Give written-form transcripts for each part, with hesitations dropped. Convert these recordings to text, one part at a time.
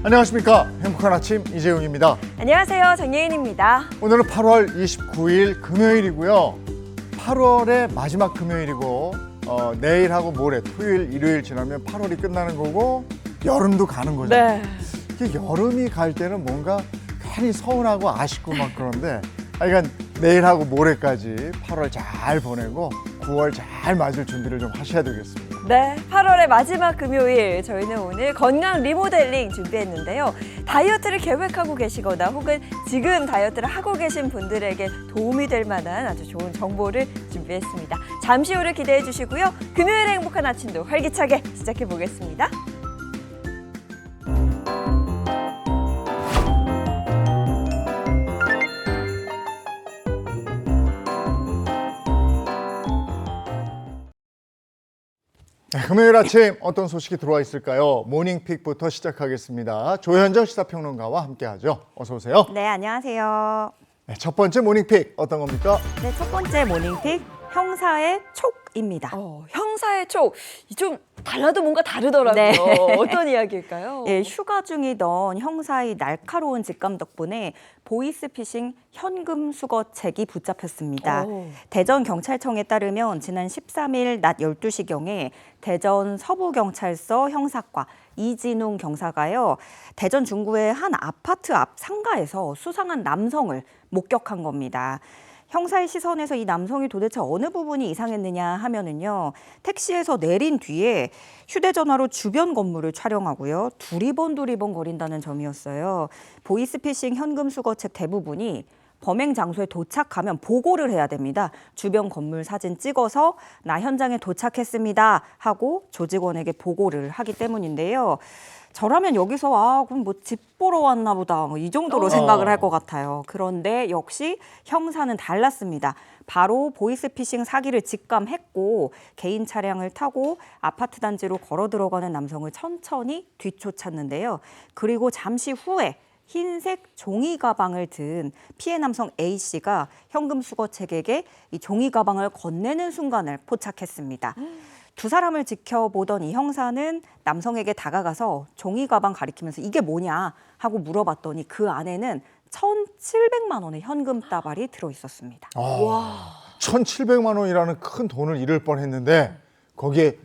안녕하십니까. 행복한 아침 이재용입니다. 안녕하세요. 정예인입니다. 오늘은 8월 29일 금요일이고요. 8월의 마지막 금요일이고 내일하고 모레 토요일, 일요일 지나면 8월이 끝나는 거고 여름도 가는 거죠. 네. 여름이 갈 때는 뭔가 괜히 서운하고 아쉽고 막 그런데 그러니까 내일하고 모레까지 8월 잘 보내고 9월 잘 맞을 준비를 좀 하셔야 되겠습니다. 네, 8월의 마지막 금요일 저희는 오늘 건강 리모델링 준비했는데요. 다이어트를 계획하고 계시거나 혹은 지금 다이어트를 하고 계신 분들에게 도움이 될 만한 아주 좋은 정보를 준비했습니다. 잠시 후를 기대해 주시고요. 금요일의 행복한 아침도 활기차게 시작해 보겠습니다. 네, 금요일 아침 어떤 소식이 들어와 있을까요? 모닝픽부터 시작하겠습니다. 조현정 시사평론가와 함께하죠. 어서 오세요. 네, 안녕하세요. 네, 첫 번째 모닝픽 어떤 겁니까? 네, 첫 번째 모닝픽 형사의 촉입니다. 형사의 촉, 좀 달라도 뭔가 다르더라고요. 네. 어떤 이야기일까요? 예, 휴가 중이던 형사의 날카로운 직감 덕분에 보이스피싱 현금 수거책이 붙잡혔습니다. 오. 대전경찰청에 따르면 지난 13일 낮 12시경에 대전 서부경찰서 형사과 이진웅 경사가요, 대전 중구의 한 아파트 앞 상가에서 수상한 남성을 목격한 겁니다. 형사의 시선에서 이 남성이 도대체 어느 부분이 이상했느냐 하면은요, 택시에서 내린 뒤에 휴대전화로 주변 건물을 촬영하고요, 두리번 거린다는 점이었어요. 보이스피싱 현금 수거책 대부분이 범행 장소에 도착하면 보고를 해야 됩니다. 주변 건물 사진 찍어서 나 현장에 도착했습니다 하고 조직원에게 보고를 하기 때문인데요. 저라면 여기서 그럼 뭐 집 보러 왔나 보다 이 정도로 생각을 할 것 같아요. 그런데 역시 형사는 달랐습니다. 바로 보이스피싱 사기를 직감했고 개인 차량을 타고 아파트 단지로 걸어 들어가는 남성을 천천히 뒤쫓았는데요. 그리고 잠시 후에 흰색 종이 가방을 든 피해 남성 A씨가 현금 수거책에게 이 종이 가방을 건네는 순간을 포착했습니다. 두 사람을 지켜보던 이 형사는 남성에게 다가가서 종이 가방 가리키면서 이게 뭐냐 하고 물어봤더니 그 안에는 1,700만 원의 현금 따발이 들어있었습니다. 와. 1,700만 원이라는 큰 돈을 잃을 뻔했는데 거기에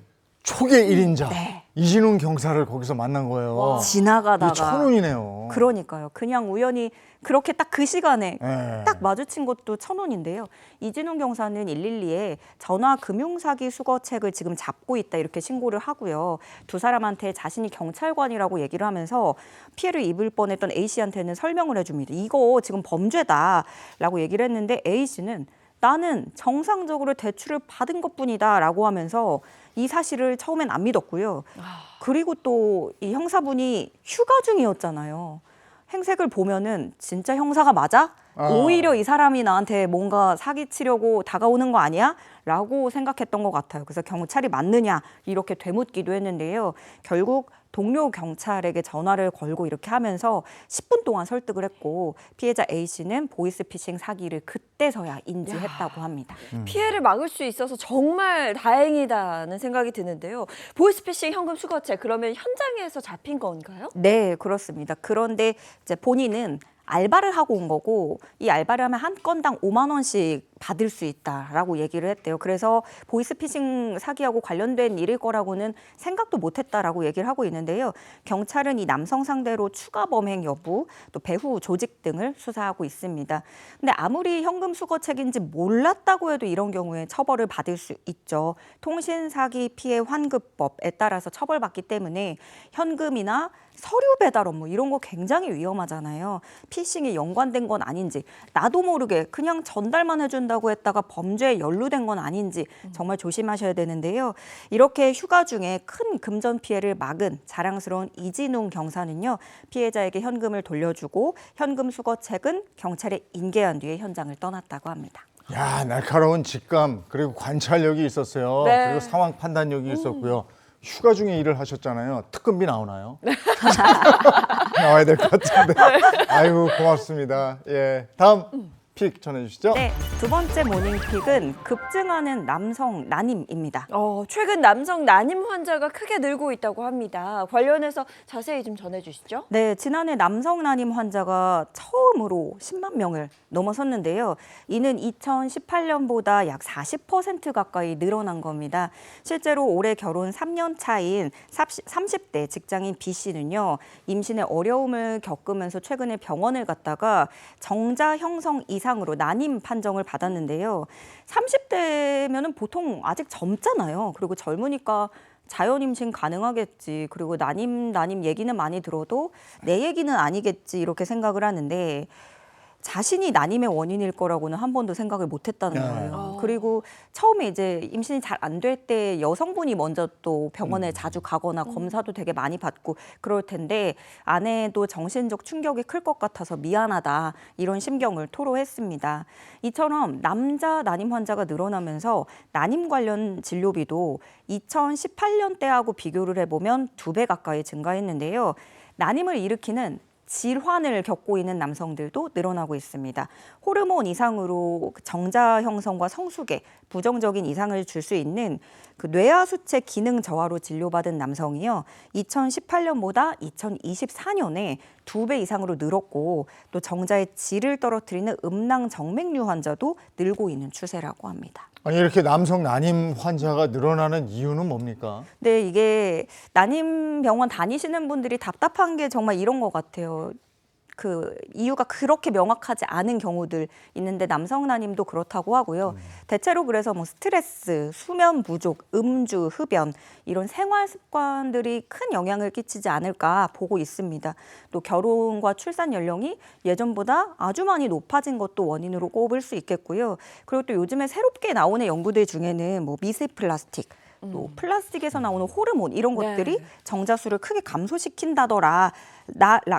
초계 1인자 네. 이진웅 경사를 거기서 만난 거예요. 지나가다가 1,000원이네요. 그러니까요. 그냥 우연히 그렇게 딱 그 시간에 네. 딱 마주친 것도 1,000원인데요. 이진웅 경사는 112에 전화 금융사기 수거책을 지금 잡고 있다 이렇게 신고를 하고요. 두 사람한테 자신이 경찰관이라고 얘기를 하면서 피해를 입을 뻔했던 A씨한테는 설명을 해줍니다. 이거 지금 범죄다라고 얘기를 했는데 A씨는 나는 정상적으로 대출을 받은 것뿐이다 라고 하면서 이 사실을 처음엔 안 믿었고요. 그리고 또 이 형사분이 휴가 중이었잖아요. 행색을 보면은 진짜 형사가 맞아? 오히려 이 사람이 나한테 뭔가 사기치려고 다가오는 거 아니야? 라고 생각했던 것 같아요. 그래서 경찰이 맞느냐 이렇게 되묻기도 했는데요. 결국 동료 경찰에게 전화를 걸고 이렇게 하면서 10분 동안 설득을 했고 피해자 A씨는 보이스피싱 사기를 그때서야 인지했다고 합니다. 피해를 막을 수 있어서 정말 다행이다는 생각이 드는데요. 보이스피싱 현금 수거책, 그러면 현장에서 잡힌 건가요? 네, 그렇습니다. 그런데 이제 본인은 알바를 하고 온 거고 이 알바를 하면 한 건당 5만 원씩 받을 수 있다라고 얘기를 했대요. 그래서 보이스피싱 사기하고 관련된 일일 거라고는 생각도 못했다라고 얘기를 하고 있는데요. 경찰은 이 남성 상대로 추가 범행 여부, 또 배후 조직 등을 수사하고 있습니다. 근데 아무리 현금 수거책인지 몰랐다고 해도 이런 경우에 처벌을 받을 수 있죠. 통신사기 피해 환급법에 따라서 처벌받기 때문에 현금이나 서류 배달 업무 이런 거 굉장히 위험하잖아요. 피싱에 연관된 건 아닌지 나도 모르게 그냥 전달만 해준다고 했다가 범죄에 연루된 건 아닌지 정말 조심하셔야 되는데요. 이렇게 휴가 중에 큰 금전 피해를 막은 자랑스러운 이진웅 경사는요. 피해자에게 현금을 돌려주고 현금 수거책은 경찰에 인계한 뒤에 현장을 떠났다고 합니다. 야, 날카로운 직감 그리고 관찰력이 있었어요. 네. 그리고 상황 판단력이 있었고요. 휴가 중에 일을 하셨잖아요. 특근비 나오나요? 나와야 될 것 같은데. 아이고 고맙습니다. 예, 다음 픽 전해주시죠. 네, 두 번째 모닝픽은 급증하는 남성 난임입니다. 최근 남성 난임 환자가 크게 늘고 있다고 합니다. 관련해서 자세히 좀 전해주시죠. 네, 지난해 남성 난임 환자가 처음으로 10만 명을 넘어섰는데요. 이는 2018년보다 약 40% 가까이 늘어난 겁니다. 실제로 올해 결혼 3년 차인 30대 직장인 B 씨는요, 임신에 어려움을 겪으면서 최근에 병원을 갔다가 정자 형성 이상으로 난임 판정을 받았는데요. 30대면은 보통 아직 젊잖아요. 그리고 젊으니까 자연 임신 가능하겠지. 그리고 난임 얘기는 많이 들어도 내 얘기는 아니겠지. 이렇게 생각을 하는데 자신이 난임의 원인일 거라고는 한 번도 생각을 못 했다는 거예요. 그리고 처음에 이제 임신이 잘 안 될 때 여성분이 먼저 또 병원에 자주 가거나 검사도 되게 많이 받고 그럴 텐데 아내도 정신적 충격이 클 것 같아서 미안하다 이런 심경을 토로했습니다. 이처럼 남자 난임 환자가 늘어나면서 난임 관련 진료비도 2018년 때하고 비교를 해보면 2배 가까이 증가했는데요. 난임을 일으키는 질환을 겪고 있는 남성들도 늘어나고 있습니다. 호르몬 이상으로 정자 형성과 성숙에 부정적인 이상을 줄 수 있는 그 뇌하수체 기능 저하로 진료받은 남성이요. 2018년보다 2024년에 2배 이상으로 늘었고 또 정자의 질을 떨어뜨리는 음낭 정맥류 환자도 늘고 있는 추세라고 합니다. 아니 이렇게 남성 난임 환자가 늘어나는 이유는 뭡니까? 네, 이게 난임 병원 다니시는 분들이 답답한 게 정말 이런 것 같아요. 그 이유가 그렇게 명확하지 않은 경우들 있는데 남성 난임도 그렇다고 하고요. 대체로 그래서 뭐 스트레스, 수면 부족, 음주, 흡연 이런 생활 습관들이 큰 영향을 끼치지 않을까 보고 있습니다. 또 결혼과 출산 연령이 예전보다 아주 많이 높아진 것도 원인으로 꼽을 수 있겠고요. 그리고 또 요즘에 새롭게 나오는 연구들 중에는 뭐 미세 플라스틱, 또 플라스틱에서 나오는 호르몬 이런 것들이 정자수를 크게 감소시킨다더라.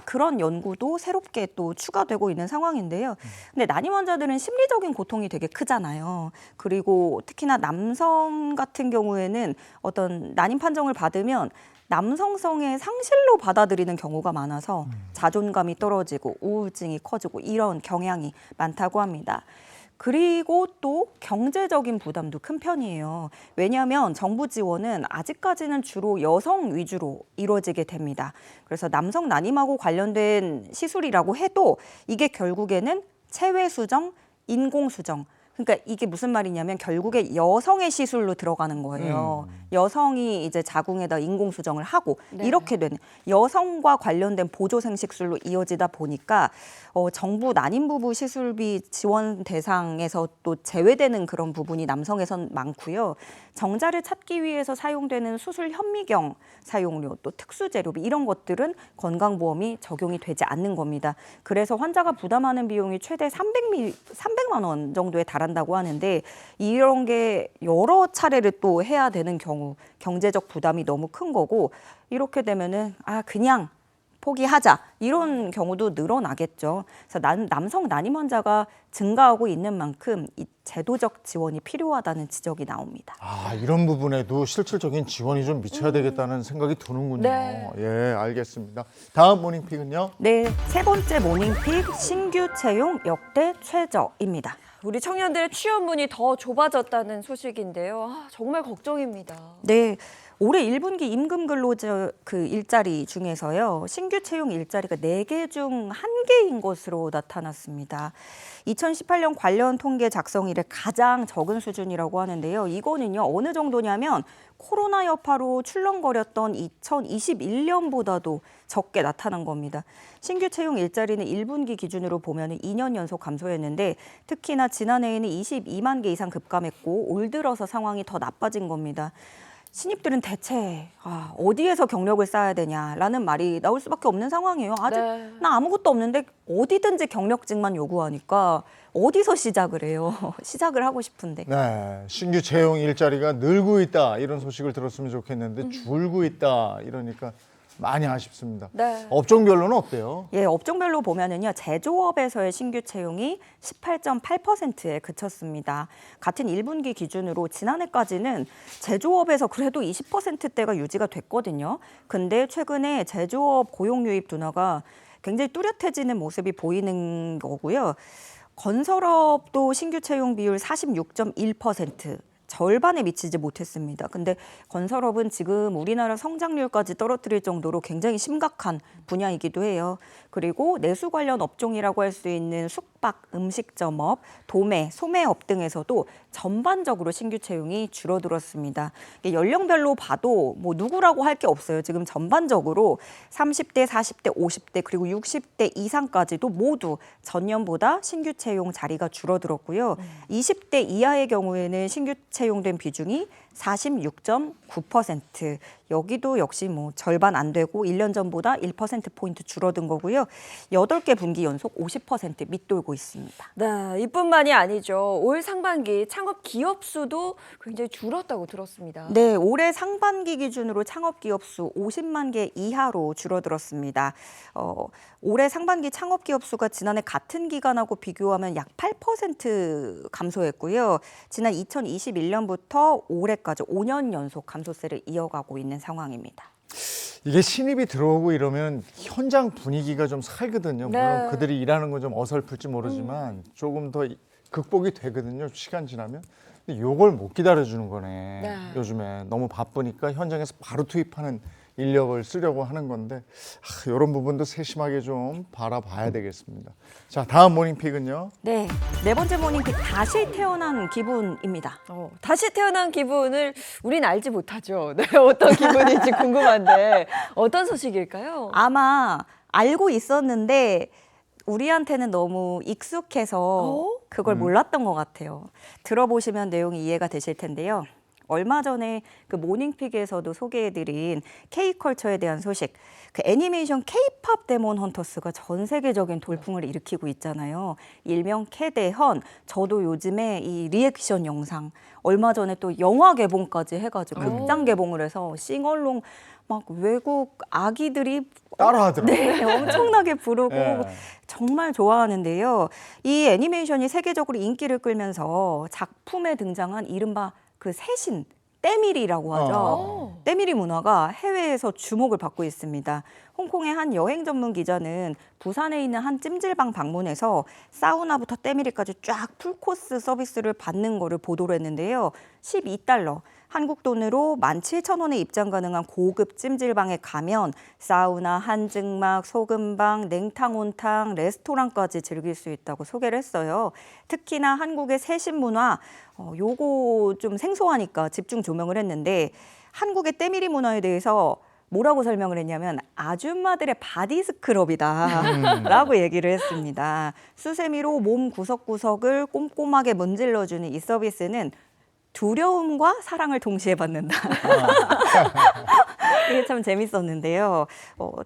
그런 연구도 새롭게 또 추가되고 있는 상황인데요. 근데 난임 환자들은 심리적인 고통이 되게 크잖아요. 그리고 특히나 남성 같은 경우에는 어떤 난임 판정을 받으면 남성성의 상실로 받아들이는 경우가 많아서 자존감이 떨어지고 우울증이 커지고 이런 경향이 많다고 합니다. 그리고 또 경제적인 부담도 큰 편이에요. 왜냐하면 정부 지원은 아직까지는 주로 여성 위주로 이루어지게 됩니다. 그래서 남성 난임하고 관련된 시술이라고 해도 이게 결국에는 체외 수정, 인공 수정. 그러니까 이게 무슨 말이냐면 결국에 여성의 시술로 들어가는 거예요. 여성이 이제 자궁에다 인공 수정을 하고 이렇게 되는 여성과 관련된 보조 생식술로 이어지다 보니까 정부 난임 부부 시술비 지원 대상에서 또 제외되는 그런 부분이 남성에선 많고요. 정자를 찾기 위해서 사용되는 수술 현미경 사용료, 또 특수 재료비 이런 것들은 건강보험이 적용이 되지 않는 겁니다. 그래서 환자가 부담하는 비용이 최대 300만 원 정도에 달한다고 하는데 이런 게 여러 차례를 또 해야 되는 경우 경제적 부담이 너무 큰 거고 이렇게 되면은 그냥 포기하자 이런 경우도 늘어나겠죠. 그래서 남성 난임 환자가 증가하고 있는 만큼 이 제도적 지원이 필요하다는 지적이 나옵니다. 이런 부분에도 실질적인 지원이 좀 미쳐야 되겠다는 생각이 드는군요. 네. 예, 알겠습니다. 다음 모닝픽은요? 네, 세 번째 모닝픽 신규 채용 역대 최저입니다. 우리 청년들의 취업문이 더 좁아졌다는 소식인데요. 정말 걱정입니다. 네. 올해 1분기 임금 근로자 그 일자리 중에서요. 신규 채용 일자리가 4개 중 1개인 것으로 나타났습니다. 2018년 관련 통계 작성 이래 가장 적은 수준이라고 하는데요. 이거는요. 어느 정도냐면 코로나 여파로 출렁거렸던 2021년보다도 적게 나타난 겁니다. 신규 채용 일자리는 1분기 기준으로 보면 2년 연속 감소했는데 특히나 지난해에는 22만 개 이상 급감했고 올 들어서 상황이 더 나빠진 겁니다. 신입들은 대체 어디에서 경력을 쌓아야 되냐라는 말이 나올 수밖에 없는 상황이에요. 아직 나 아무것도 없는데 어디든지 경력직만 요구하니까 어디서 시작을 해요. 시작을 하고 싶은데. 네, 신규 채용 일자리가 늘고 있다 이런 소식을 들었으면 좋겠는데 줄고 있다 이러니까 많이 아쉽습니다. 네. 업종별로는 어때요? 예, 업종별로 보면은요, 제조업에서의 신규 채용이 18.8%에 그쳤습니다. 같은 1분기 기준으로 지난해까지는 제조업에서 그래도 20%대가 유지가 됐거든요. 근데 최근에 제조업 고용 유입 둔화가 굉장히 뚜렷해지는 모습이 보이는 거고요. 건설업도 신규 채용 비율 46.1%. 절반에 미치지 못했습니다. 근데 건설업은 지금 우리나라 성장률까지 떨어뜨릴 정도로 굉장히 심각한 분야이기도 해요. 그리고 내수 관련 업종이라고 할 수 있는 숙박, 음식점업, 도매, 소매업 등에서도 전반적으로 신규 채용이 줄어들었습니다. 연령별로 봐도 뭐 누구라고 할 게 없어요. 지금 전반적으로 30대, 40대, 50대 그리고 60대 이상까지도 모두 전년보다 신규 채용 자리가 줄어들었고요. 20대 이하의 경우에는 신규 채용된 비중이 46.9%. 여기도 역시 뭐 절반 안 되고 1년 전보다 1%포인트 줄어든 거고요. 8개 분기 연속 50% 밑돌고 있습니다. 네, 이뿐만이 아니죠. 올 상반기 창업 기업 수도 굉장히 줄었다고 들었습니다. 네, 올해 상반기 기준으로 창업 기업 수 50만 개 이하로 줄어들었습니다. 올해 상반기 창업 기업 수가 지난해 같은 기간하고 비교하면 약 8% 감소했고요. 지난 2021년부터 올해까지 5년 연속 감소세를 이어가고 있는 상황입니다. 이게 신입이 들어오고 이러면 현장 분위기가 좀 살거든요. 물론 네. 그들이 일하는 건 좀 어설플지 모르지만 조금 더 극복이 되거든요. 시간 지나면. 근데 요걸 못 기다려주는 거네. 네. 요즘에 너무 바쁘니까 현장에서 바로 투입하는 인력을 쓰려고 하는 건데 이런 부분도 세심하게 좀 바라봐야 되겠습니다. 자, 다음 모닝픽은요. 네, 네 번째 모닝픽 다시 태어난 기분입니다. 다시 태어난 기분을 우린 알지 못하죠. 네, 어떤 기분인지 궁금한데 어떤 소식일까요? 아마 알고 있었는데 우리한테는 너무 익숙해서 그걸 몰랐던 것 같아요. 들어보시면 내용이 이해가 되실 텐데요. 얼마 전에 그 모닝픽에서도 소개해드린 K컬처에 대한 소식. 그 애니메이션 K-팝 데몬 헌터스가 전 세계적인 돌풍을 일으키고 있잖아요. 일명 캐대헌. 저도 요즘에 이 리액션 영상 얼마 전에 또 영화 개봉까지 해가지고 극장 개봉을 해서 싱얼롱 막 외국 아기들이 따라하더라고요. 네, 엄청나게 부르고 예. 정말 좋아하는데요. 이 애니메이션이 세계적으로 인기를 끌면서 작품에 등장한 이른바 그 세신, 때밀이라고 하죠. 때밀이 문화가 해외에서 주목을 받고 있습니다. 홍콩의 한 여행 전문 기자는 부산에 있는 한 찜질방 방문해서 사우나부터 때밀이까지 쫙 풀코스 서비스를 받는 거를 보도를 했는데요. 12달러. 한국 돈으로 17,000원에 입장 가능한 고급 찜질방에 가면 사우나, 한증막, 소금방, 냉탕, 온탕, 레스토랑까지 즐길 수 있다고 소개를 했어요. 특히나 한국의 세신 문화, 요거 좀 생소하니까 집중 조명을 했는데 한국의 때밀이 문화에 대해서 뭐라고 설명을 했냐면 아줌마들의 바디 스크럽이다 라고 얘기를 했습니다. 수세미로 몸 구석구석을 꼼꼼하게 문질러주는 이 서비스는 두려움과 사랑을 동시에 받는다. 이게 참 재밌었는데요.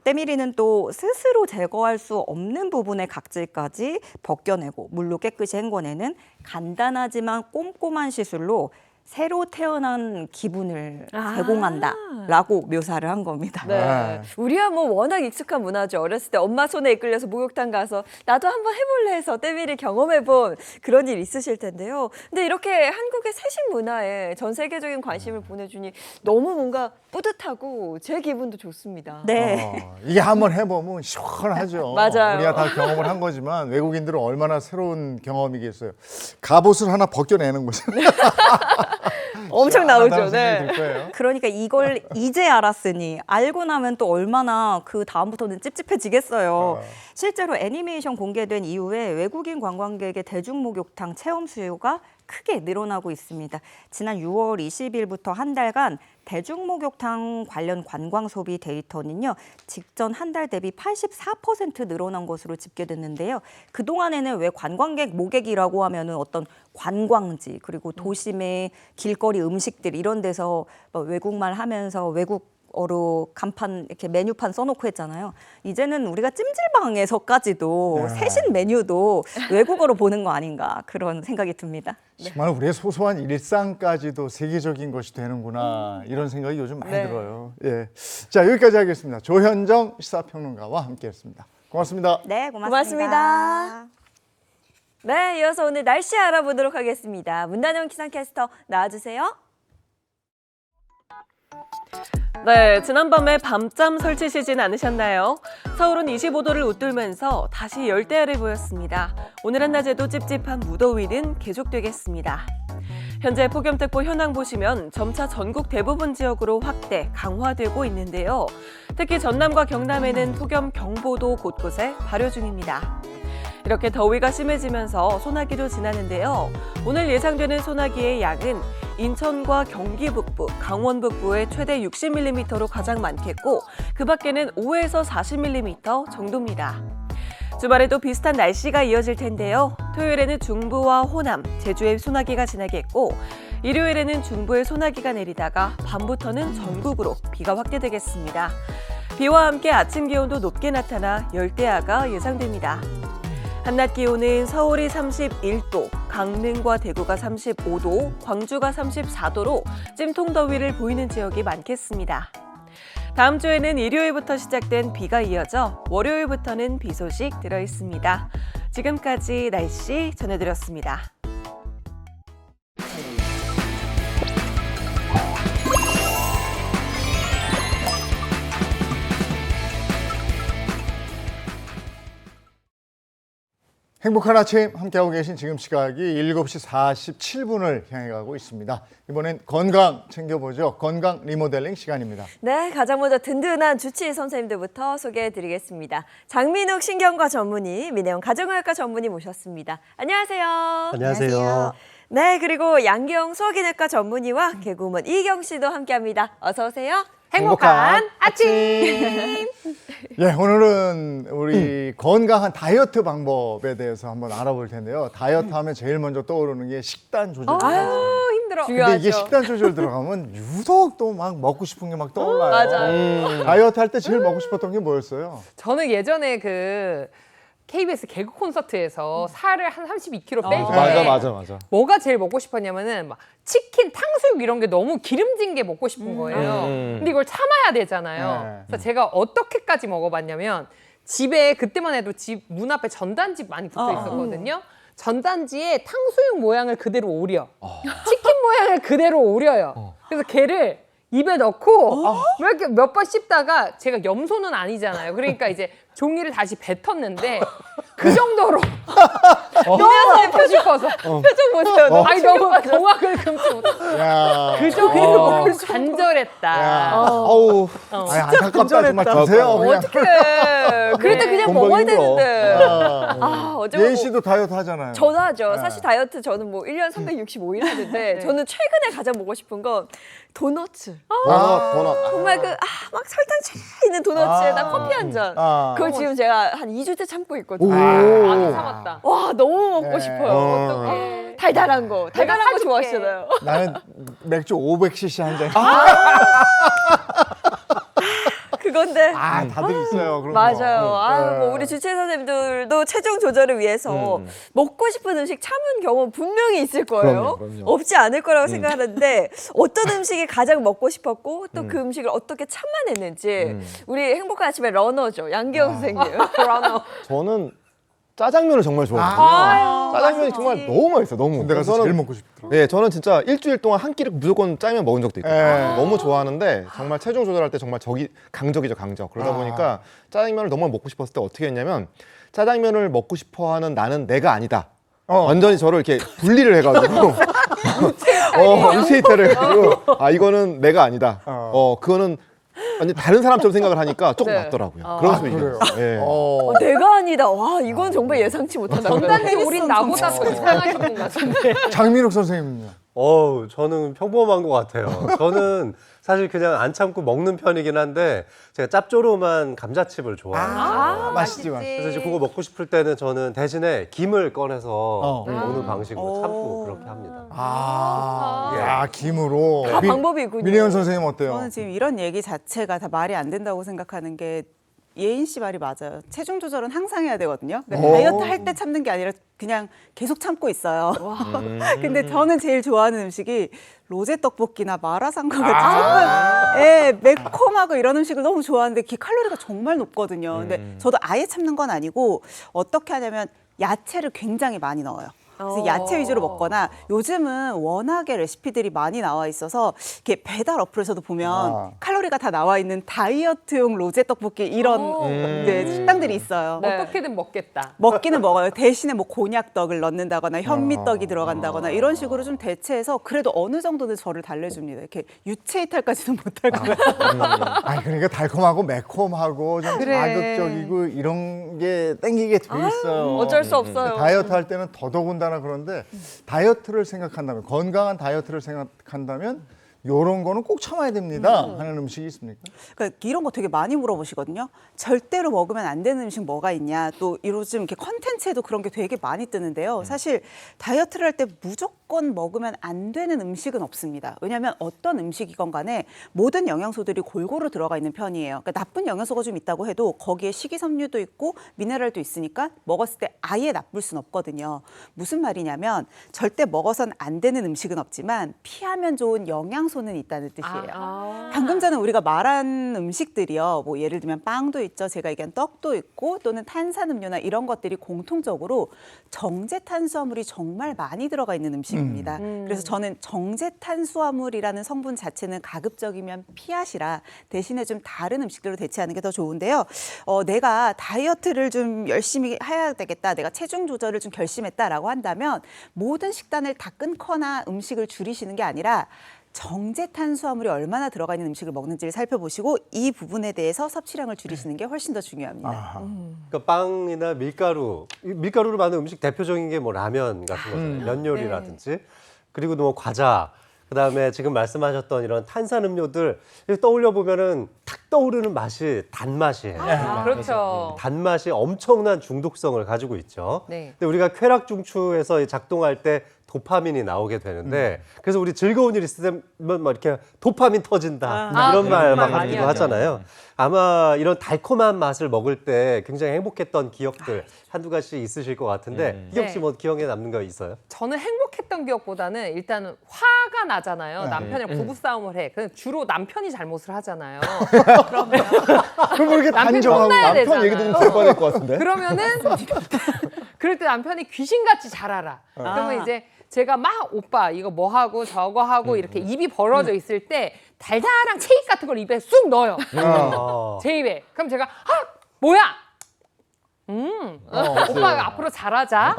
때밀이는 또 스스로 제거할 수 없는 부분의 각질까지 벗겨내고 물로 깨끗이 헹궈내는 간단하지만 꼼꼼한 시술로 새로 태어난 기분을 제공한다라고 묘사를 한 겁니다. 네. 우리야 뭐 워낙 익숙한 문화죠. 어렸을 때 엄마 손에 이끌려서 목욕탕 가서 나도 한번 해볼래 해서 때밀이 경험해본 그런 일 있으실 텐데요. 근데 이렇게 한국의 세신 문화에 전 세계적인 관심을 보내주니 너무 뭔가 뿌듯하고 제 기분도 좋습니다. 네. 이게 한번 해보면 시원하죠. 맞아요. 우리가 다 경험을 한 거지만 외국인들은 얼마나 새로운 경험이겠어요. 갑옷을 하나 벗겨내는 거죠. 엄청 나오죠. 생각이 네. 들 거예요. 그러니까 이걸 이제 알았으니 알고 나면 또 얼마나 그 다음부터는 찝찝해지겠어요. 실제로 애니메이션 공개된 이후에 외국인 관광객의 대중목욕탕 체험 수요가 크게 늘어나고 있습니다. 지난 6월 20일부터 한 달간 대중목욕탕 관련 관광 소비 데이터는요. 직전 한 달 대비 84% 늘어난 것으로 집계됐는데요. 그동안에는 왜 관광객 모객이라고 하면은 어떤 관광지 그리고 도심의 길거리 음식들 이런 데서 뭐 외국말 하면서 외국어로 간판 이렇게 메뉴판 써놓고 했잖아요. 이제는 우리가 찜질방에서까지도 세신 메뉴도 외국어로 보는 거 아닌가 그런 생각이 듭니다. 정말 우리의 소소한 일상까지도 세계적인 것이 되는구나 이런 생각이 요즘 많이 네. 들어요. 예. 자, 여기까지 하겠습니다. 조현정 시사평론가와 함께했습니다. 고맙습니다. 네, 고맙습니다. 네, 이어서 오늘 날씨 알아보도록 하겠습니다. 문단영 기상캐스터 나와주세요. 네, 지난밤에 밤잠 설치시진 않으셨나요? 서울은 25도를 웃돌면서 다시 열대야를 보였습니다. 오늘 한낮에도 찝찝한 무더위는 계속되겠습니다. 현재 폭염특보 현황 보시면 점차 전국 대부분 지역으로 확대, 강화되고 있는데요. 특히 전남과 경남에는 폭염 경보도 곳곳에 발효 중입니다. 이렇게 더위가 심해지면서 소나기도 지나는데요. 오늘 예상되는 소나기의 양은 인천과 경기 북부, 강원 북부에 최대 60mm로 가장 많겠고 그 밖에는 5에서 40mm 정도입니다. 주말에도 비슷한 날씨가 이어질 텐데요. 토요일에는 중부와 호남, 제주에 소나기가 지나겠고 일요일에는 중부에 소나기가 내리다가 밤부터는 전국으로 비가 확대되겠습니다. 비와 함께 아침 기온도 높게 나타나 열대야가 예상됩니다. 한낮 기온은 서울이 31도, 강릉과 대구가 35도, 광주가 34도로 찜통 더위를 보이는 지역이 많겠습니다. 다음 주에는 일요일부터 시작된 비가 이어져 월요일부터는 비 소식 들어 있습니다. 지금까지 날씨 전해드렸습니다. 행복한 아침 함께하고 계신 지금 시각이 7시 47분을 향해 가고 있습니다. 이번엔 건강 챙겨보죠. 건강 리모델링 시간입니다. 네, 가장 먼저 든든한 주치의 선생님들부터 소개해드리겠습니다. 장민욱 신경과 전문의, 민혜영 가정의학과 전문의 모셨습니다. 안녕하세요. 안녕하세요. 네, 그리고 양경 수학인외과 전문의와 개그우먼 이경 씨도 함께합니다. 어서 오세요. 행복한 아침. 예, 오늘은 우리 건강한 다이어트 방법에 대해서 한번 알아볼 텐데요. 다이어트 하면 제일 먼저 떠오르는 게 식단 조절입니다. 힘들어. 근데 이게 식단 조절 들어가면 유독 또 막 먹고 싶은 게 막 떠올라요. 맞아요. 다이어트 할 때 제일 먹고 싶었던 게 뭐였어요? 저는 예전에 그 KBS 개그 콘서트에서 살을 한 32kg 뺄 때 맞아. 뭐가 제일 먹고 싶었냐면은 막 치킨, 탕수육 이런 게 너무 기름진 게 먹고 싶은 거예요. 근데 이걸 참아야 되잖아요. 네. 그래서 제가 어떻게까지 먹어봤냐면 집에 그때만 해도 집 문 앞에 전단지 많이 붙어 있었거든요. 전단지에 탕수육 모양을 그대로 오려. 치킨 모양을 그대로 오려요. 그래서 걔를 입에 넣고 이렇게 몇 번 씹다가 제가 염소는 아니잖아요. 그러니까 이제 종이를 다시 뱉었는데 그 정도로 너무 먹고 싶어서 표정 보세요. 너무 아니 너무 충격받았어요. 경악을 금치 못했어. 야, 그 정도로 간절했다. 야, 어우, 아니, 안타깝다 정말 드세요. 그냥. 어떡해. 그럴 때 그냥 건강이 먹어야 힘들어. 되는데. 어제 예인 씨도 다이어트 하잖아요. 저도 하죠. 네. 사실 다이어트 저는 뭐 1년 365일 하는데 저는 최근에 가장 먹고 싶은 건 도너츠. 도넛. 정말 그 막 설탕 차 있는 도너츠에다 커피 한 잔. 그걸 지금 제가 한 2주째 참고 있거든요. 많이 참았다. 와, 너무 먹고 네. 싶어요. 어떡해. 달달한 거. 달달한 거 좋아하시잖아요. 나는 맥주 500cc 한 잔. 그건데. 다들 있어요. 그런 거. 맞아요. 네. 뭐 우리 주치의 선생님들도 체중 조절을 위해서 먹고 싶은 음식 참은 경험 분명히 있을 거예요. 그럼요. 없지 않을 거라고 생각하는데 어떤 음식이 가장 먹고 싶었고 또 그 음식을 어떻게 참아냈는지 우리 행복한 아침의 러너죠. 양기영 선생님. 러너. 저는 짜장면을 정말 좋아해요. 짜장면이 정말 너무 맛있어요. 너무. 군대 가서 저는- 제일 먹고 싶더라고요. 네, 저는 진짜 일주일 동안 한 끼를 무조건 짜장면 먹은 적도 있고 네. 너무 좋아하는데 정말 체중 조절할 때 정말 강적이죠, 강적. 그러다 보니까 짜장면을 너무 먹고 싶었을 때 어떻게 했냐면 짜장면을 먹고 싶어하는 나는 내가 아니다. 완전히 저를 이렇게 분리를 해가지고 유체이터를 해가지고 이거는 내가 아니다. 그거는 완전 다른 사람처럼 생각을 하니까 조금 네. 낫더라고요. 그런 식으로 그래요? 얘기해요. 예. 내가 아니다. 와, 이건 정말 예상치 못한 전단지 우린 나보다 더 이상하신 분 같은데. 장민욱 선생님은요? 저는 평범한 것 같아요. 저는 사실 그냥 안 참고 먹는 편이긴 한데 제가 짭조름한 감자칩을 좋아해요. 맛있지. 그래서 이제 그거 먹고 싶을 때는 저는 대신에 김을 꺼내서 먹는 방식으로 참고 그렇게 합니다. 야, 김으로. 다 방법이 있군요. 민혜연 선생님 어때요? 저는 지금 이런 얘기 자체가 다 말이 안 된다고 생각하는 게 예인 씨 말이 맞아요. 체중 조절은 항상 해야 되거든요. 그러니까 다이어트 할 때 참는 게 아니라 그냥 계속 참고 있어요. 근데 저는 제일 좋아하는 음식이 로제 떡볶이나 마라샹궈 같은 정말 매콤하고 이런 음식을 너무 좋아하는데 그 칼로리가 정말 높거든요. 근데 저도 아예 참는 건 아니고 어떻게 하냐면 야채를 굉장히 많이 넣어요. 그래서 야채 위주로 먹거나 요즘은 워낙에 레시피들이 많이 나와 있어서 이렇게 배달 어플에서도 보면 칼로리가 다 나와 있는 다이어트용 로제 떡볶이 이런 네, 식당들이 있어요. 네. 어떻게든 먹겠다. 먹기는 먹어요. 대신에 뭐 곤약떡을 넣는다거나 현미떡이 들어간다거나 이런 식으로 좀 대체해서 그래도 어느 정도는 저를 달래줍니다. 이렇게 유체 이탈까지는 못할 것 같아요. 아니 그러니까 달콤하고 매콤하고 좀 그래. 자극적이고 이런 게 땡기게 돼 있어요. 어쩔 수 없어요. 다이어트 할 때는 더더군다나 그런데 다이어트를 생각한다면 건강한 다이어트를 생각한다면 요런 거는 꼭 참아야 됩니다 하는 음식이 있습니까? 그러니까 이런 거 되게 많이 물어보시거든요. 절대로 먹으면 안 되는 음식 뭐가 있냐. 또 요즘 이렇게 컨텐츠에도 그런 게 되게 많이 뜨는데요. 사실 다이어트를 할 때 무조건 먹으면 안 되는 음식은 없습니다. 왜냐하면 어떤 음식이건 간에 모든 영양소들이 골고루 들어가 있는 편이에요. 그러니까 나쁜 영양소가 좀 있다고 해도 거기에 식이섬유도 있고 미네랄도 있으니까 먹었을 때 아예 나쁠 순 없거든요. 무슨 말이냐면 절대 먹어선 안 되는 음식은 없지만 피하면 좋은 영양소는 있다는 뜻이에요. 방금 전에 우리가 말한 음식들이요. 뭐 예를 들면 빵도 있죠. 제가 얘기한 떡도 있고 또는 탄산음료나 이런 것들이 공통적으로 정제 탄수화물이 정말 많이 들어가 있는 음식입니다. 그래서 저는 정제 탄수화물이라는 성분 자체는 가급적이면 피하시라. 대신에 좀 다른 음식들로 대체하는 게 더 좋은데요. 내가 다이어트를 좀 열심히 해야 되겠다. 내가 체중 조절을 좀 결심했다라고 한다면 모든 식단을 다 끊거나 음식을 줄이시는 게 아니라 정제 탄수화물이 얼마나 들어가 있는 음식을 먹는지를 살펴보시고 이 부분에 대해서 섭취량을 줄이시는 게 훨씬 더 중요합니다. 그러니까 빵이나 밀가루로 만든 음식 대표적인 게 뭐 라면 같은 거잖아요. 면 요리라든지 그리고 뭐 과자, 그다음에 지금 말씀하셨던 이런 탄산음료들 떠올려 보면은 탁 떠오르는 맛이 단맛이에요. 그렇죠. 단맛이 엄청난 중독성을 가지고 있죠. 네. 근데 우리가 쾌락중추에서 작동할 때 도파민이 나오게 되는데 그래서 우리 즐거운 일 있으면 막 이렇게 도파민 터진다 이런 말 막 많이 하기도 하죠. 하잖아요. 아마 이런 달콤한 맛을 먹을 때 굉장히 행복했던 기억들 한두 가지 있으실 것 같은데 희경 씨 네. 뭐 기억에 남는 거 있어요? 저는 행복했던 기억보다는 일단은 화가 나잖아요. 남편이랑 부부싸움을 해. 그럼 주로 남편이 잘못을 하잖아요. 그럼 뭐 이렇게 남편 단정하고 혼나야 남편 되잖아요. 얘기 들으면 될 뻔할 것 같은데. 그러면은 그럴 때 남편이 귀신같이 잘 알아. 그러면 이제 제가 막 오빠 이거 뭐 하고 저거 하고 이렇게 입이 벌어져 있을 때 달달한 체익 같은 걸 입에 쑥 넣어요. 제 입에. 그럼 제가 뭐야? 오빠 앞으로 잘하자.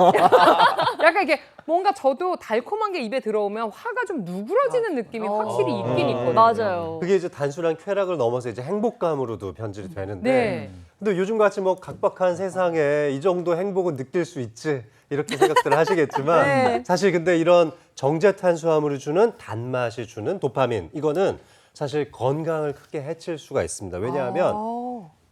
약간 이게 뭔가 저도 달콤한 게 입에 들어오면 화가 좀 누그러지는 느낌이 확실히 있긴 있거든요. 맞아요. 그게 이제 단순한 쾌락을 넘어서 이제 행복감으로도 변질이 되는데 네. 근데 요즘 같이 뭐 각박한 세상에 이 정도 행복은 느낄 수 있지 이렇게 생각들을 하시겠지만 네. 사실 근데 이런 정제 탄수화물이 주는 단맛이 주는 도파민 이거는 사실 건강을 크게 해칠 수가 있습니다. 왜냐하면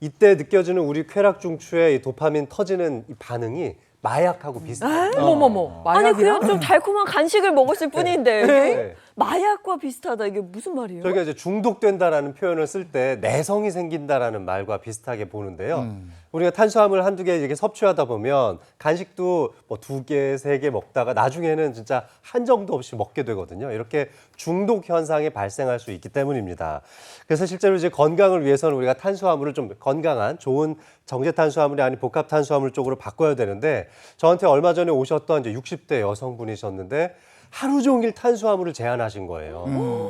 이때 느껴지는 우리 쾌락 중추의 이 도파민 터지는 이 반응이 마약하고 비슷해요. 어머머머. 아니 마약이야? 그냥 좀 달콤한 간식을 먹었을 뿐인데 네. 마약과 비슷하다. 이게 무슨 말이에요? 저희가 이제 중독된다라는 표현을 쓸 때 내성이 생긴다라는 말과 비슷하게 보는데요. 우리가 탄수화물 한두 개 이렇게 섭취하다 보면 간식도 뭐 2개, 3개 먹다가 나중에는 진짜 한정도 없이 먹게 되거든요. 이렇게 중독 현상이 발생할 수 있기 때문입니다. 그래서 실제로 이제 건강을 위해서는 우리가 탄수화물을 좀 건강한 좋은 정제 탄수화물이 아닌 복합 탄수화물 쪽으로 바꿔야 되는데 저한테 얼마 전에 오셨던 이제 60대 여성분이셨는데 하루 종일 탄수화물을 제한하신 거예요.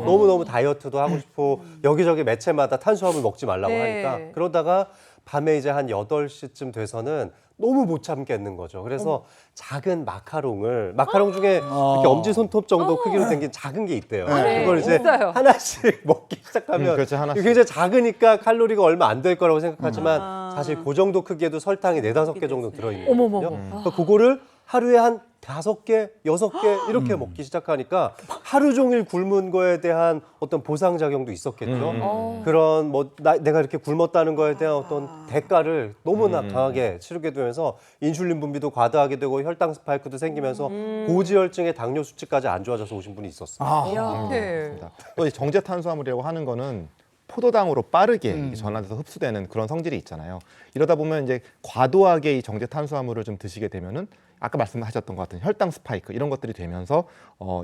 너무너무 다이어트도 하고 싶고 여기저기 매체마다 탄수화물 먹지 말라고 네. 하니까 그러다가 밤에 이제 한 8시쯤 돼서는 너무 못 참겠는 거죠. 그래서 작은 마카롱 중에 이렇게 엄지손톱 정도 크기로 생긴 작은 게 있대요. 그걸 이제 있어요. 하나씩 먹기 시작하면 그렇죠, 하나씩. 이게 굉장히 작으니까 칼로리가 얼마 안 될 거라고 생각하지만 사실 그 정도 크기에도 설탕이 4-5개 정도 들어있는 거거든요. 그러니까 그거를 하루에 한 5개, 6개 이렇게 먹기 시작하니까 하루 종일 굶은 거에 대한 어떤 보상작용도 있었겠죠. 그런 뭐 내가 이렇게 굶었다는 거에 대한 어떤 대가를 너무나 강하게 치르게 되면서 인슐린 분비도 과다하게 되고 혈당 스파이크도 생기면서 고지혈증의 당뇨 수치까지 안 좋아져서 오신 분이 있었어요. 네. 또 이 정제 탄수화물이라고 하는 거는 포도당으로 빠르게 전환돼서 흡수되는 그런 성질이 있잖아요. 이러다 보면 이제 과도하게 이 정제 탄수화물을 좀 드시게 되면은 아까 말씀하셨던 것 같은 혈당 스파이크 이런 것들이 되면서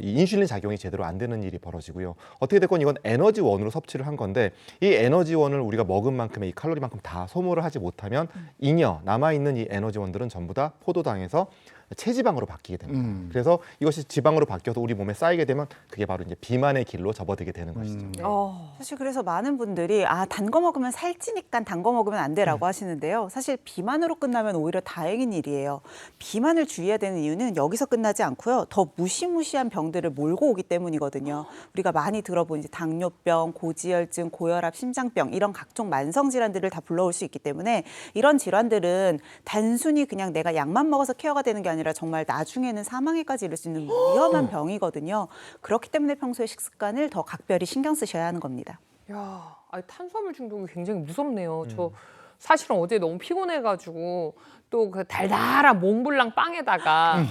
이 인슐린 작용이 제대로 안 되는 일이 벌어지고요. 어떻게 됐건 이건 에너지원으로 섭취를 한 건데 이 에너지원을 우리가 먹은 만큼의 이 칼로리만큼 다 소모를 하지 못하면 잉여 남아 있는 이 에너지원들은 전부 다 포도당에서 체지방으로 바뀌게 됩니다. 그래서 이것이 지방으로 바뀌어서 우리 몸에 쌓이게 되면 그게 바로 이제 비만의 길로 접어들게 되는 것이죠. 사실 그래서 많은 분들이 단 거 먹으면 살찌니까 단 거 먹으면 안 돼라고 하시는데요. 사실 비만으로 끝나면 오히려 다행인 일이에요. 비만을 주의해야 되는 이유는 여기서 끝나지 않고요. 더 무시무시한 병들을 몰고 오기 때문이거든요. 우리가 많이 들어본 이제 당뇨병, 고지혈증, 고혈압, 심장병 이런 각종 만성 질환들을 다 불러올 수 있기 때문에 이런 질환들은 단순히 그냥 내가 약만 먹어서 케어가 되는 게 아니라 정말 나중에는 사망에까지 이를 수 있는 위험한 병이거든요. 그렇기 때문에 평소에 식습관을 더 각별히 신경 쓰셔야 하는 겁니다. 야, 아니, 탄수화물 중독이 굉장히 무섭네요. 저 사실은 어제 너무 피곤해가지고 또 그 달달한 몽블랑 빵에다가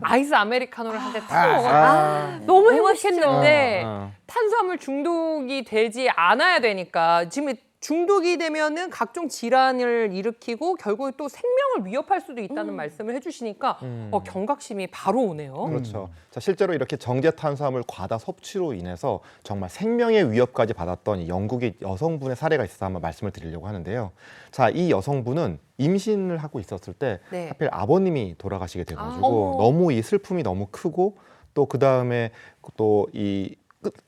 아이스 아메리카노를 한 대 타 먹었는데 너무 행복했는데 탄수화물 중독이 되지 않아야 되니까 지금 중독이 되면은 각종 질환을 일으키고 결국에 또 생명을 위협할 수도 있다는 말씀을 해주시니까 경각심이 바로 오네요. 그렇죠. 자, 실제로 이렇게 정제 탄수화물 과다 섭취로 인해서 정말 생명의 위협까지 받았던 이 영국의 여성분의 사례가 있어서 한번 말씀을 드리려고 하는데요. 자, 이 여성분은 임신을 하고 있었을 때 네. 하필 아버님이 돌아가시게 돼가지고 어머. 너무 이 슬픔이 너무 크고 또 그 다음에 또 이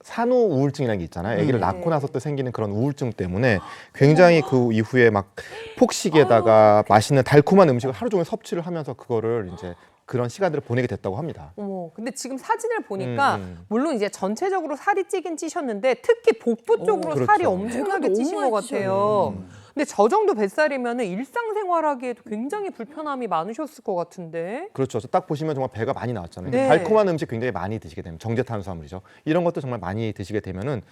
산후 우울증이라는 게 있잖아요. 아기를 낳고 나서 또 생기는 그런 우울증 때문에 굉장히 그 이후에 막 폭식에다가 맛있는 달콤한 음식을 하루 종일 섭취를 하면서 그거를 이제 그런 시간들을 보내게 됐다고 합니다. 어머, 근데 지금 사진을 보니까 물론 이제 전체적으로 살이 찌긴 찌셨는데 특히 복부 쪽으로 그렇죠. 살이 엄청나게 찌신 것 같아요. 근데 저 정도 뱃살이면 일상생활하기에도 굉장히 불편함이 많으셨을 것 같은데. 그렇죠. 딱 보시면 정말 배가 많이 나왔잖아요. 네. 달콤한 음식 굉장히 많이 드시게 되면 정제 탄수화물이죠. 이런 것도 정말 많이 드시게 되면은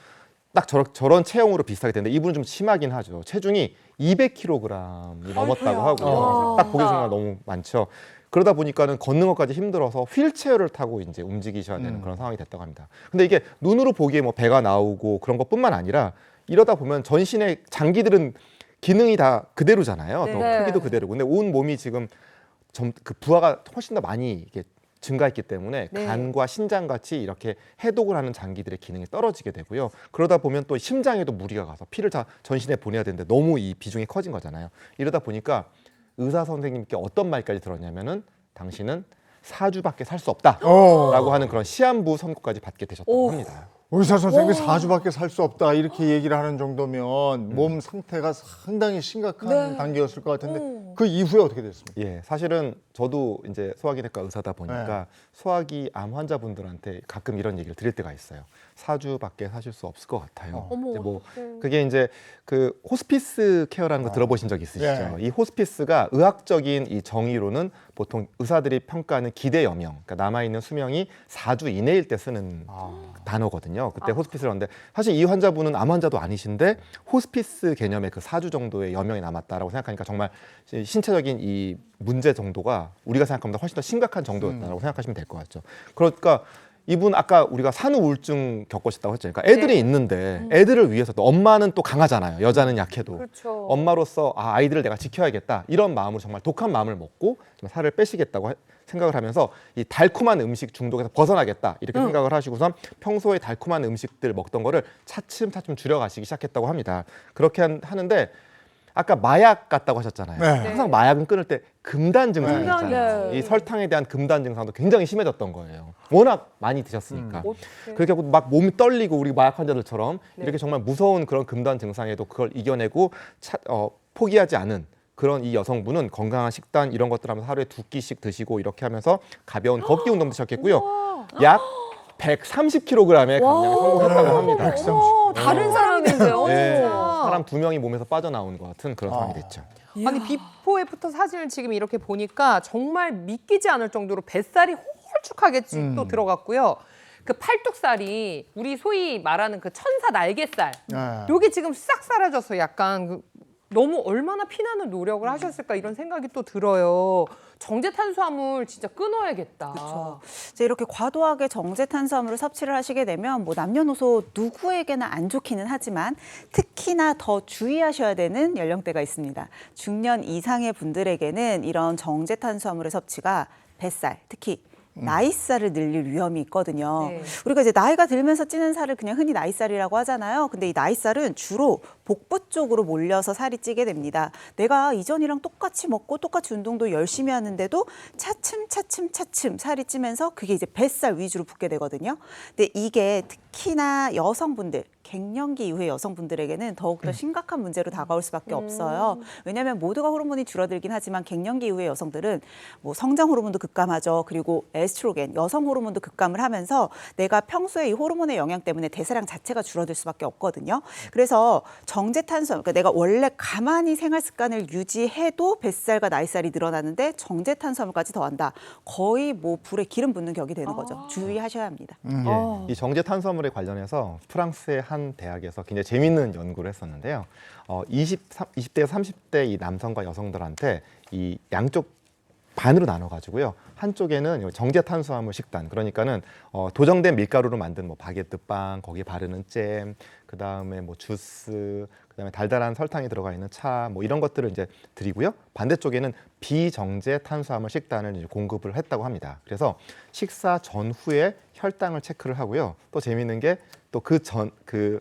딱 저런 체형으로 비슷하게 되는데 이분은 좀 심하긴 하죠. 체중이 200kg이 넘었다고 하고요. 딱 보기 정말 너무 많죠. 그러다 보니까는 걷는 것까지 힘들어서 휠체어를 타고 이제 움직이셔야 되는 그런 상황이 됐다고 합니다. 근데 이게 눈으로 보기에 뭐 배가 나오고 그런 것뿐만 아니라 이러다 보면 전신의 장기들은 기능이 다 그대로잖아요. 또 네. 크기도 그대로고. 근데 온 몸이 지금 그 부하가 훨씬 더 많이 이게 증가했기 때문에 네. 간과 신장 같이 이렇게 해독을 하는 장기들의 기능이 떨어지게 되고요. 그러다 보면 또 심장에도 무리가 가서 피를 다 전신에 보내야 되는데 너무 이 비중이 커진 거잖아요. 이러다 보니까 의사 선생님께 어떤 말까지 들었냐면은 당신은 4주밖에 살 수 없다라고 하는 그런 시한부 선고까지 받게 되셨다고 합니다. 의사 선생님이 4주밖에 살 수 없다 이렇게 얘기를 하는 정도면 몸 상태가 상당히 심각한 단계였을 것 같은데 그 이후에 어떻게 됐습니까? 예, 사실은 저도 이제 소화기내과 의사다 보니까 소화기 암 환자분들한테 가끔 이런 얘기를 드릴 때가 있어요. 4주밖에 사실 수 없을 것 같아요. 이제 뭐 그게 이제 그 호스피스 케어라는 거 들어보신 적 있으시죠? 이 호스피스가 의학적인 이 정의로는 보통 의사들이 평가하는 기대 여명, 그러니까 남아 있는 수명이 4주 이내일 때 쓰는 단어거든요. 그때 호스피스를 하는데 사실 이 환자분은 암 환자도 아니신데 호스피스 개념의 그 4주 정도의 여명이 남았다라고 생각하니까 정말 신체적인 이 문제 정도가 우리가 생각하는 것보다 훨씬 더 심각한 정도였다라고 생각하시면 될 것 같죠. 그러니까 이분 아까 우리가 산후 우울증 겪으셨다고 했죠. 그러니까 애들이 있는데 애들을 위해서 또 엄마는 또 강하잖아요. 여자는 약해도. 그렇죠. 엄마로서 아이들을 내가 지켜야겠다. 이런 마음으로 정말 독한 마음을 먹고 좀 살을 빼시겠다고 생각을 하면서 이 달콤한 음식 중독에서 벗어나겠다. 이렇게 생각을 하시고선 평소에 달콤한 음식들 먹던 거를 차츰차츰 줄여가시기 시작했다고 합니다. 그렇게 하는데 아까 마약 같다고 하셨잖아요. 네. 항상 마약은 끊을 때 금단 증상이 있잖아요. 네. 이 설탕에 대한 금단 증상도 굉장히 심해졌던 거예요. 워낙 많이 드셨으니까. 어떡해. 그렇게 하고 막 몸이 떨리고 우리 마약 환자들처럼 이렇게 정말 무서운 그런 금단 증상에도 그걸 이겨내고 포기하지 않은 그런 이 여성분은 건강한 식단 이런 것들 하면서 하루에 2끼씩 드시고 이렇게 하면서 가벼운 걷기 운동도 시작했고요. 약 130kg의 감량에 성공했다고 합니다. 130. 다른 사람인데요. 네, 사람 2명이 몸에서 빠져나온 것 같은 그런 상황이 됐죠. 아니 비포 애프터 사진을 지금 이렇게 보니까 정말 믿기지 않을 정도로 뱃살이 홀쭉하게 또 들어갔고요. 그 팔뚝살이 우리 소위 말하는 그 천사 날개살 요게 지금 싹 사라져서 약간 너무 얼마나 피나는 노력을 하셨을까 이런 생각이 또 들어요. 정제 탄수화물 진짜 끊어야겠다. 그렇죠. 이제 이렇게 과도하게 정제 탄수화물을 섭취를 하시게 되면 뭐 남녀노소 누구에게나 안 좋기는 하지만 특히나 더 주의하셔야 되는 연령대가 있습니다. 중년 이상의 분들에게는 이런 정제 탄수화물의 섭취가 뱃살, 특히 나이살을 늘릴 위험이 있거든요. 네. 우리가 이제 나이가 들면서 찌는 살을 그냥 흔히 나이살이라고 하잖아요. 근데 이 나이살은 주로 복부 쪽으로 몰려서 살이 찌게 됩니다. 내가 이전이랑 똑같이 먹고 똑같이 운동도 열심히 하는데도 차츰 살이 찌면서 그게 이제 뱃살 위주로 붙게 되거든요. 근데 이게 특히나 여성분들, 갱년기 이후의 여성분들에게는 더욱더 심각한 문제로 다가올 수밖에 없어요. 왜냐하면 모두가 호르몬이 줄어들긴 하지만 갱년기 이후의 여성들은 뭐 성장 호르몬도 급감하죠. 그리고 에스트로겐, 여성 호르몬도 급감을 하면서 내가 평소에 이 호르몬의 영향 때문에 대사량 자체가 줄어들 수밖에 없거든요. 그래서 정제탄수화물, 그러니까 내가 원래 가만히 생활 습관을 유지해도 뱃살과 나이살이 늘어나는데 정제탄수화물까지 더한다. 거의 뭐 불에 기름 붓는 격이 되는 거죠. 주의하셔야 합니다. 이 정제 탄수화물에 관련해서 프랑스의 한 대학에서 굉장히 재밌는 연구를 했었는데요. 20대, 30대 이 남성과 여성들한테 이 양쪽 반으로 나눠가지고요. 한쪽에는 정제 탄수화물 식단, 그러니까는 도정된 밀가루로 만든 뭐 바게트 빵, 거기에 바르는 잼, 그 다음에 뭐 주스, 그 다음에 달달한 설탕이 들어가 있는 차, 뭐 이런 것들을 이제 드리고요. 반대쪽에는 비정제 탄수화물 식단을 이제 공급을 했다고 합니다. 그래서 식사 전후에 혈당을 체크를 하고요. 또 재미있는 게 또 그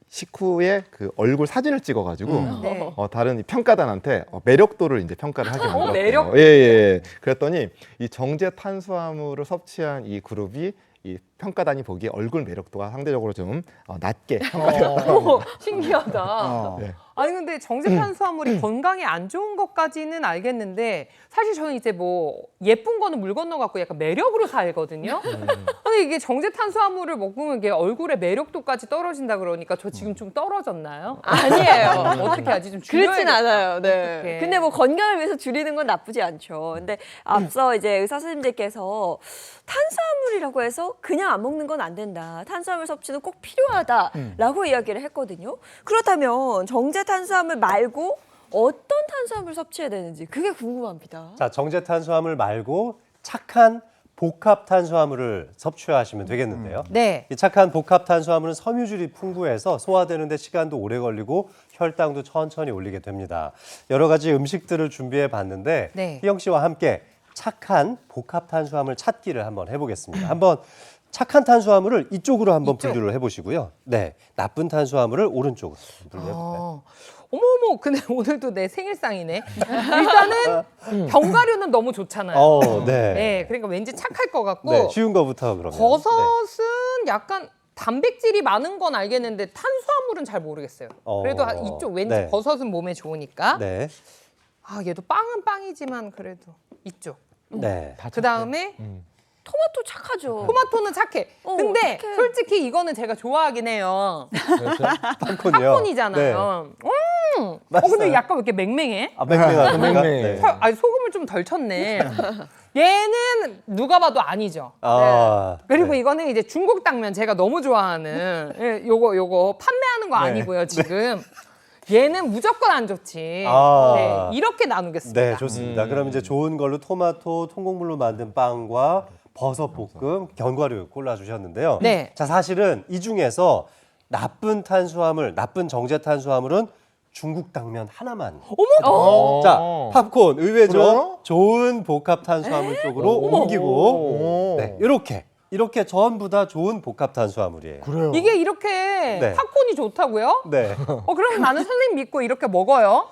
식후에 그 얼굴 사진을 찍어가지고 네. 다른 이 평가단한테 매력도를 이제 평가를 하게 만들었대요. 매력도? 예. 그랬더니 이 정제 탄수화물을 섭취한 이 그룹이 이 평가단이 보기에 얼굴 매력도가 상대적으로 좀 낮게 평가되었다고. 신기하다. 네. 아니 근데 정제탄수화물이 건강에 안 좋은 것까지는 알겠는데 사실 저는 이제 뭐 예쁜 거는 물 건너갖고 약간 매력으로 살거든요. 근데 이게 정제탄수화물을 먹으면 이게 얼굴의 매력도까지 떨어진다 그러니까 저 지금 좀 떨어졌나요? 아니에요. 어떻게 하지? 좀 그렇진 줄여야겠다. 않아요. 네. 어떡해. 근데 뭐 건강을 위해서 줄이는 건 나쁘지 않죠. 근데 앞서 이제 의사 선생님들께서 탄수화물이라고 해서 그냥 안 먹는 건 안 된다. 탄수화물 섭취는 꼭 필요하다라고 이야기를 했거든요. 그렇다면 정제 탄수화물 말고 어떤 탄수화물 섭취해야 되는지 그게 궁금합니다. 자, 정제 탄수화물 말고 착한 복합 탄수화물을 섭취하시면 되겠는데요. 네. 이 착한 복합 탄수화물은 섬유질이 풍부해서 소화되는 데 시간도 오래 걸리고 혈당도 천천히 올리게 됩니다. 여러 가지 음식들을 준비해 봤는데 네. 희영 씨와 함께 착한 복합 탄수화물 찾기를 한번 해보겠습니다. 한번 착한 탄수화물을 이쪽으로 한번 분류를 해보시고요. 네, 나쁜 탄수화물을 오른쪽으로 분류해볼까요? 어머머, 근데 오늘도 내 생일상이네. 일단은 견과류는 너무 좋잖아요. 네. 네, 그러니까 왠지 착할 것 같고 네, 쉬운 거부터 그러면. 버섯은 약간 단백질이 많은 건 알겠는데 탄수화물은 잘 모르겠어요. 그래도 이쪽 왠지 네. 버섯은 몸에 좋으니까. 네. 아, 얘도 빵은 빵이지만 그래도 이쪽. 네. 그 다음에 토마토 착하죠. 토마토는 착해. 근데 착해. 솔직히 이거는 제가 좋아하긴 해요. 팝콘이요. 팝콘이잖아요. 근데 맛있어요. 약간 왜 이렇게 맹맹해? 아, 맹맹합니까? 네. 아니 소금을 좀 덜 쳤네. 얘는 누가 봐도 아니죠. 아, 그리고 네. 이거는 이제 중국 당면 제가 너무 좋아하는 요거 판매하는 거 네. 아니고요 지금. 얘는 무조건 안 좋지. 아. 네, 이렇게 나누겠습니다. 네, 좋습니다. 그럼 이제 좋은 걸로 토마토, 통곡물로 만든 빵과 버섯 볶음, 견과류 골라주셨는데요. 네. 자, 사실은 이 중에서 나쁜 탄수화물, 나쁜 정제 탄수화물은 중국 당면 하나만. 자, 팝콘 의외죠. 그래요? 좋은 복합 탄수화물 쪽으로 옮기고, 네, 이렇게 전부 다 좋은 복합 탄수화물이에요. 그래요. 이게 이렇게 네. 팝콘이 좋다고요? 네, 그럼 나는 선생님 믿고 이렇게 먹어요.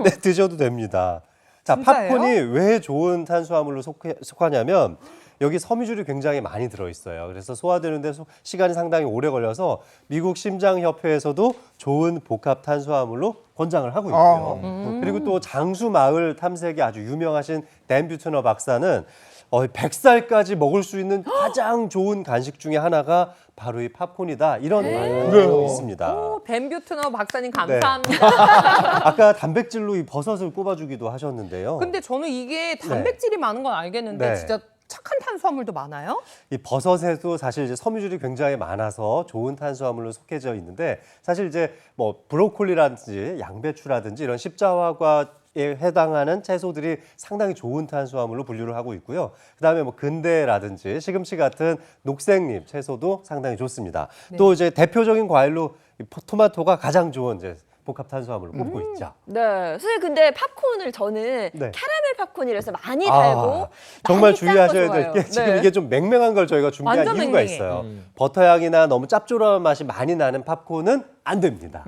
네, 드셔도 됩니다. 자, 진짜예요? 팝콘이 왜 좋은 탄수화물로 속하냐면 여기 섬유질이 굉장히 많이 들어있어요. 그래서 소화되는데 시간이 상당히 오래 걸려서 미국 심장협회에서도 좋은 복합 탄수화물로 권장을 하고 있고요. 그리고 또 장수마을 탐색이 아주 유명하신 댄 뷰트너 박사는 100살까지 먹을 수 있는 가장 좋은 간식 중에 하나가 바로 이 팝콘이다. 이런 말도 있습니다. 벤 뷰트너 박사님 네. 감사합니다. 아까 단백질로 이 버섯을 꼽아주기도 하셨는데요. 근데 저는 이게 단백질이 많은 건 알겠는데 네. 진짜 착한 탄수화물도 많아요? 이 버섯에도 사실 이제 섬유질이 굉장히 많아서 좋은 탄수화물로 속해져 있는데 사실 이제 뭐 브로콜리라든지 양배추라든지 이런 십자화과에 해당하는 채소들이 상당히 좋은 탄수화물로 분류를 하고 있고요. 그다음에 뭐 근대라든지 시금치 같은 녹색잎 채소도 상당히 좋습니다. 또 이제 대표적인 과일로 이 토마토가 가장 좋은 이제 복합 탄수화물을 꼽고 있죠. 네, 선생님 근데 팝콘을 저는 네. 캐러멜 팝콘이라서 많이 달고 정말 많이 짠거 주의하셔야 될 게 좋아해요. 지금 네. 이게 좀 맹맹한 걸 저희가 준비한 완전 이유가 맹맹해. 있어요. 버터 향이나 너무 짭조름한 맛이 많이 나는 팝콘은 안 됩니다.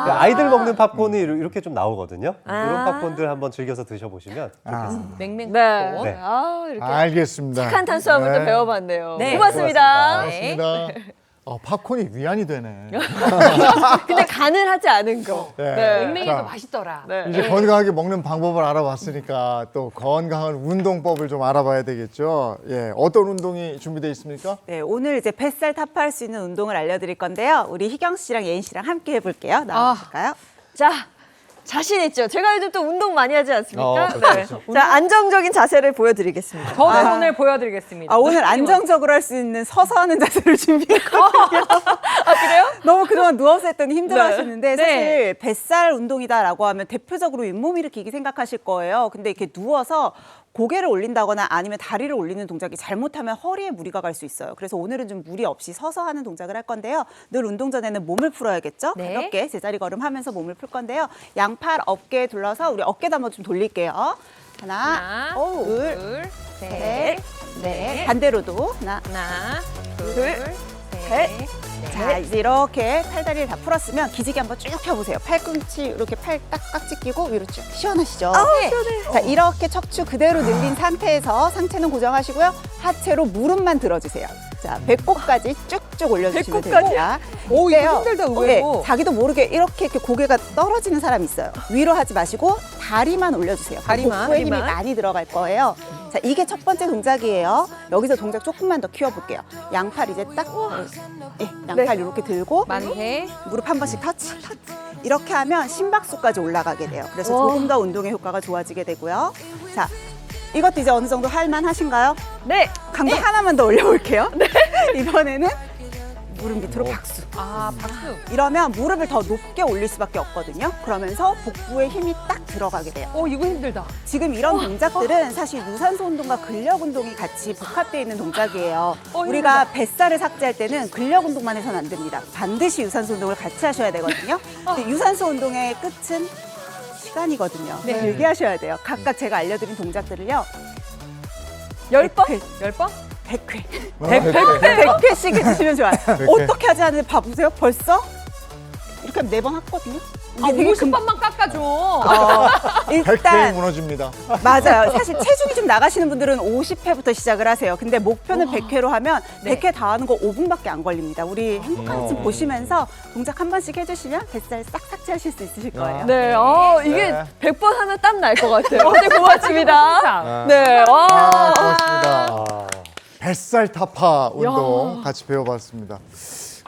아이들 먹는 팝콘이 이렇게 좀 나오거든요. 이런 팝콘들 한번 즐겨서 드셔보시면 좋겠습니다. 맹맹 네. 팝콘. 네. 아, 이렇게 알겠습니다. 착한 탄수화물도 네. 배워봤네요. 네, 고맙습니다. 고맙습니다. 팝콘이 위안이 되네. 근데 간을 하지 않은 거. 네. 맹맹이도 자, 맛있더라. 네. 이제 건강하게 먹는 방법을 알아봤으니까 또 건강한 운동법을 좀 알아봐야 되겠죠. 예, 어떤 운동이 준비되어 있습니까? 네, 오늘 이제 뱃살 타파할 수 있는 운동을 알려드릴 건데요. 우리 희경 씨랑 예인 씨랑 함께 해볼게요. 나와볼까요? 자, 자신 있죠? 제가 요즘 또 운동 많이 하지 않습니까? 그렇죠. 자, 안정적인 자세를 보여드리겠습니다. 저도 오늘 보여드리겠습니다. 오늘 안정적으로 할 수 있는 서서 하는 자세를 준비했거든요. 그래요? 너무 그동안 누워서 했더니 힘들어 네. 하시는데 사실 뱃살 운동이다라고 하면 대표적으로 윗몸 일으키기 생각하실 거예요. 근데 이렇게 누워서 고개를 올린다거나 아니면 다리를 올리는 동작이 잘못하면 허리에 무리가 갈 수 있어요. 그래서 오늘은 좀 무리 없이 서서 하는 동작을 할 건데요. 늘 운동 전에는 몸을 풀어야겠죠? 네. 가볍게 제자리 걸음하면서 몸을 풀 건데요. 양팔 어깨에 둘러서 우리 어깨도 한번 좀 돌릴게요. 하나, 둘, 셋, 넷. 반대로도 하나, 둘, 셋. 자, 이제 이렇게 팔다리를 다 풀었으면 기지개 한번 쭉 펴보세요. 팔꿈치 이렇게 팔 딱 깍지 끼고 위로 쭉 시원하시죠? 네. 자, 이렇게 척추 그대로 늘린 상태에서 상체는 고정하시고요. 하체로 무릎만 들어주세요. 자, 배꼽까지 쭉쭉 올려주시면 됩니다. 오, 이거 이때요. 힘들다, 의외로. 네, 자기도 모르게 이렇게 고개가 떨어지는 사람이 있어요. 위로 하지 마시고 다리만 올려주세요. 다리만, 복부에 힘이 다리만. 많이 들어갈 거예요. 자, 이게 첫 번째 동작이에요. 여기서 동작 조금만 더 키워볼게요. 양팔 이제 딱, 양팔 이렇게 들고 만세. 무릎 한 번씩 터치. 이렇게 하면 심박수까지 올라가게 돼요. 그래서 조금 더 운동의 효과가 좋아지게 되고요. 자, 이것도 이제 어느 정도 할만 하신가요? 네. 강도 하나만 더 올려볼게요. 이번에는 무릎 밑으로 박수. 아, 박수. 이러면 무릎을 더 높게 올릴 수밖에 없거든요. 그러면서 복부에 힘이 딱 들어가게 돼요. 이거 힘들다. 지금 이런 동작들은 사실 유산소 운동과 근력 운동이 같이 복합되어 있는 동작이에요. 우리가 뱃살을 삭제할 때는 근력 운동만 해서는 안 됩니다. 반드시 유산소 운동을 같이 하셔야 되거든요. 근데 유산소 운동의 끝은 시간이거든요. 길게 하셔야 돼요. 각각 제가 알려드린 동작들을요. 10번? 10번? 100회. 100회. 100회씩 해주시면 좋아요. 어떻게 하지 않는데 봐보세요. 벌써 이렇게 하면 4번 했거든요. 이게 되게 50번만 깎아줘. 백회에 일단 무너집니다. 맞아요. 사실 체중이 좀 나가시는 분들은 50회부터 시작을 하세요. 근데 목표는 100회로 하면 100회 다 하는 거 5분밖에 안 걸립니다. 우리 행복한 아침 보시면서 동작 한 번씩 해주시면 뱃살 싹 삭제하실 수 있으실 거예요. 네, 이게 네. 100번 하면 땀 날 것 같아요. 네, 고맙습니다. 네, 고맙습니다. 뱃살 타파 운동 같이 배워봤습니다.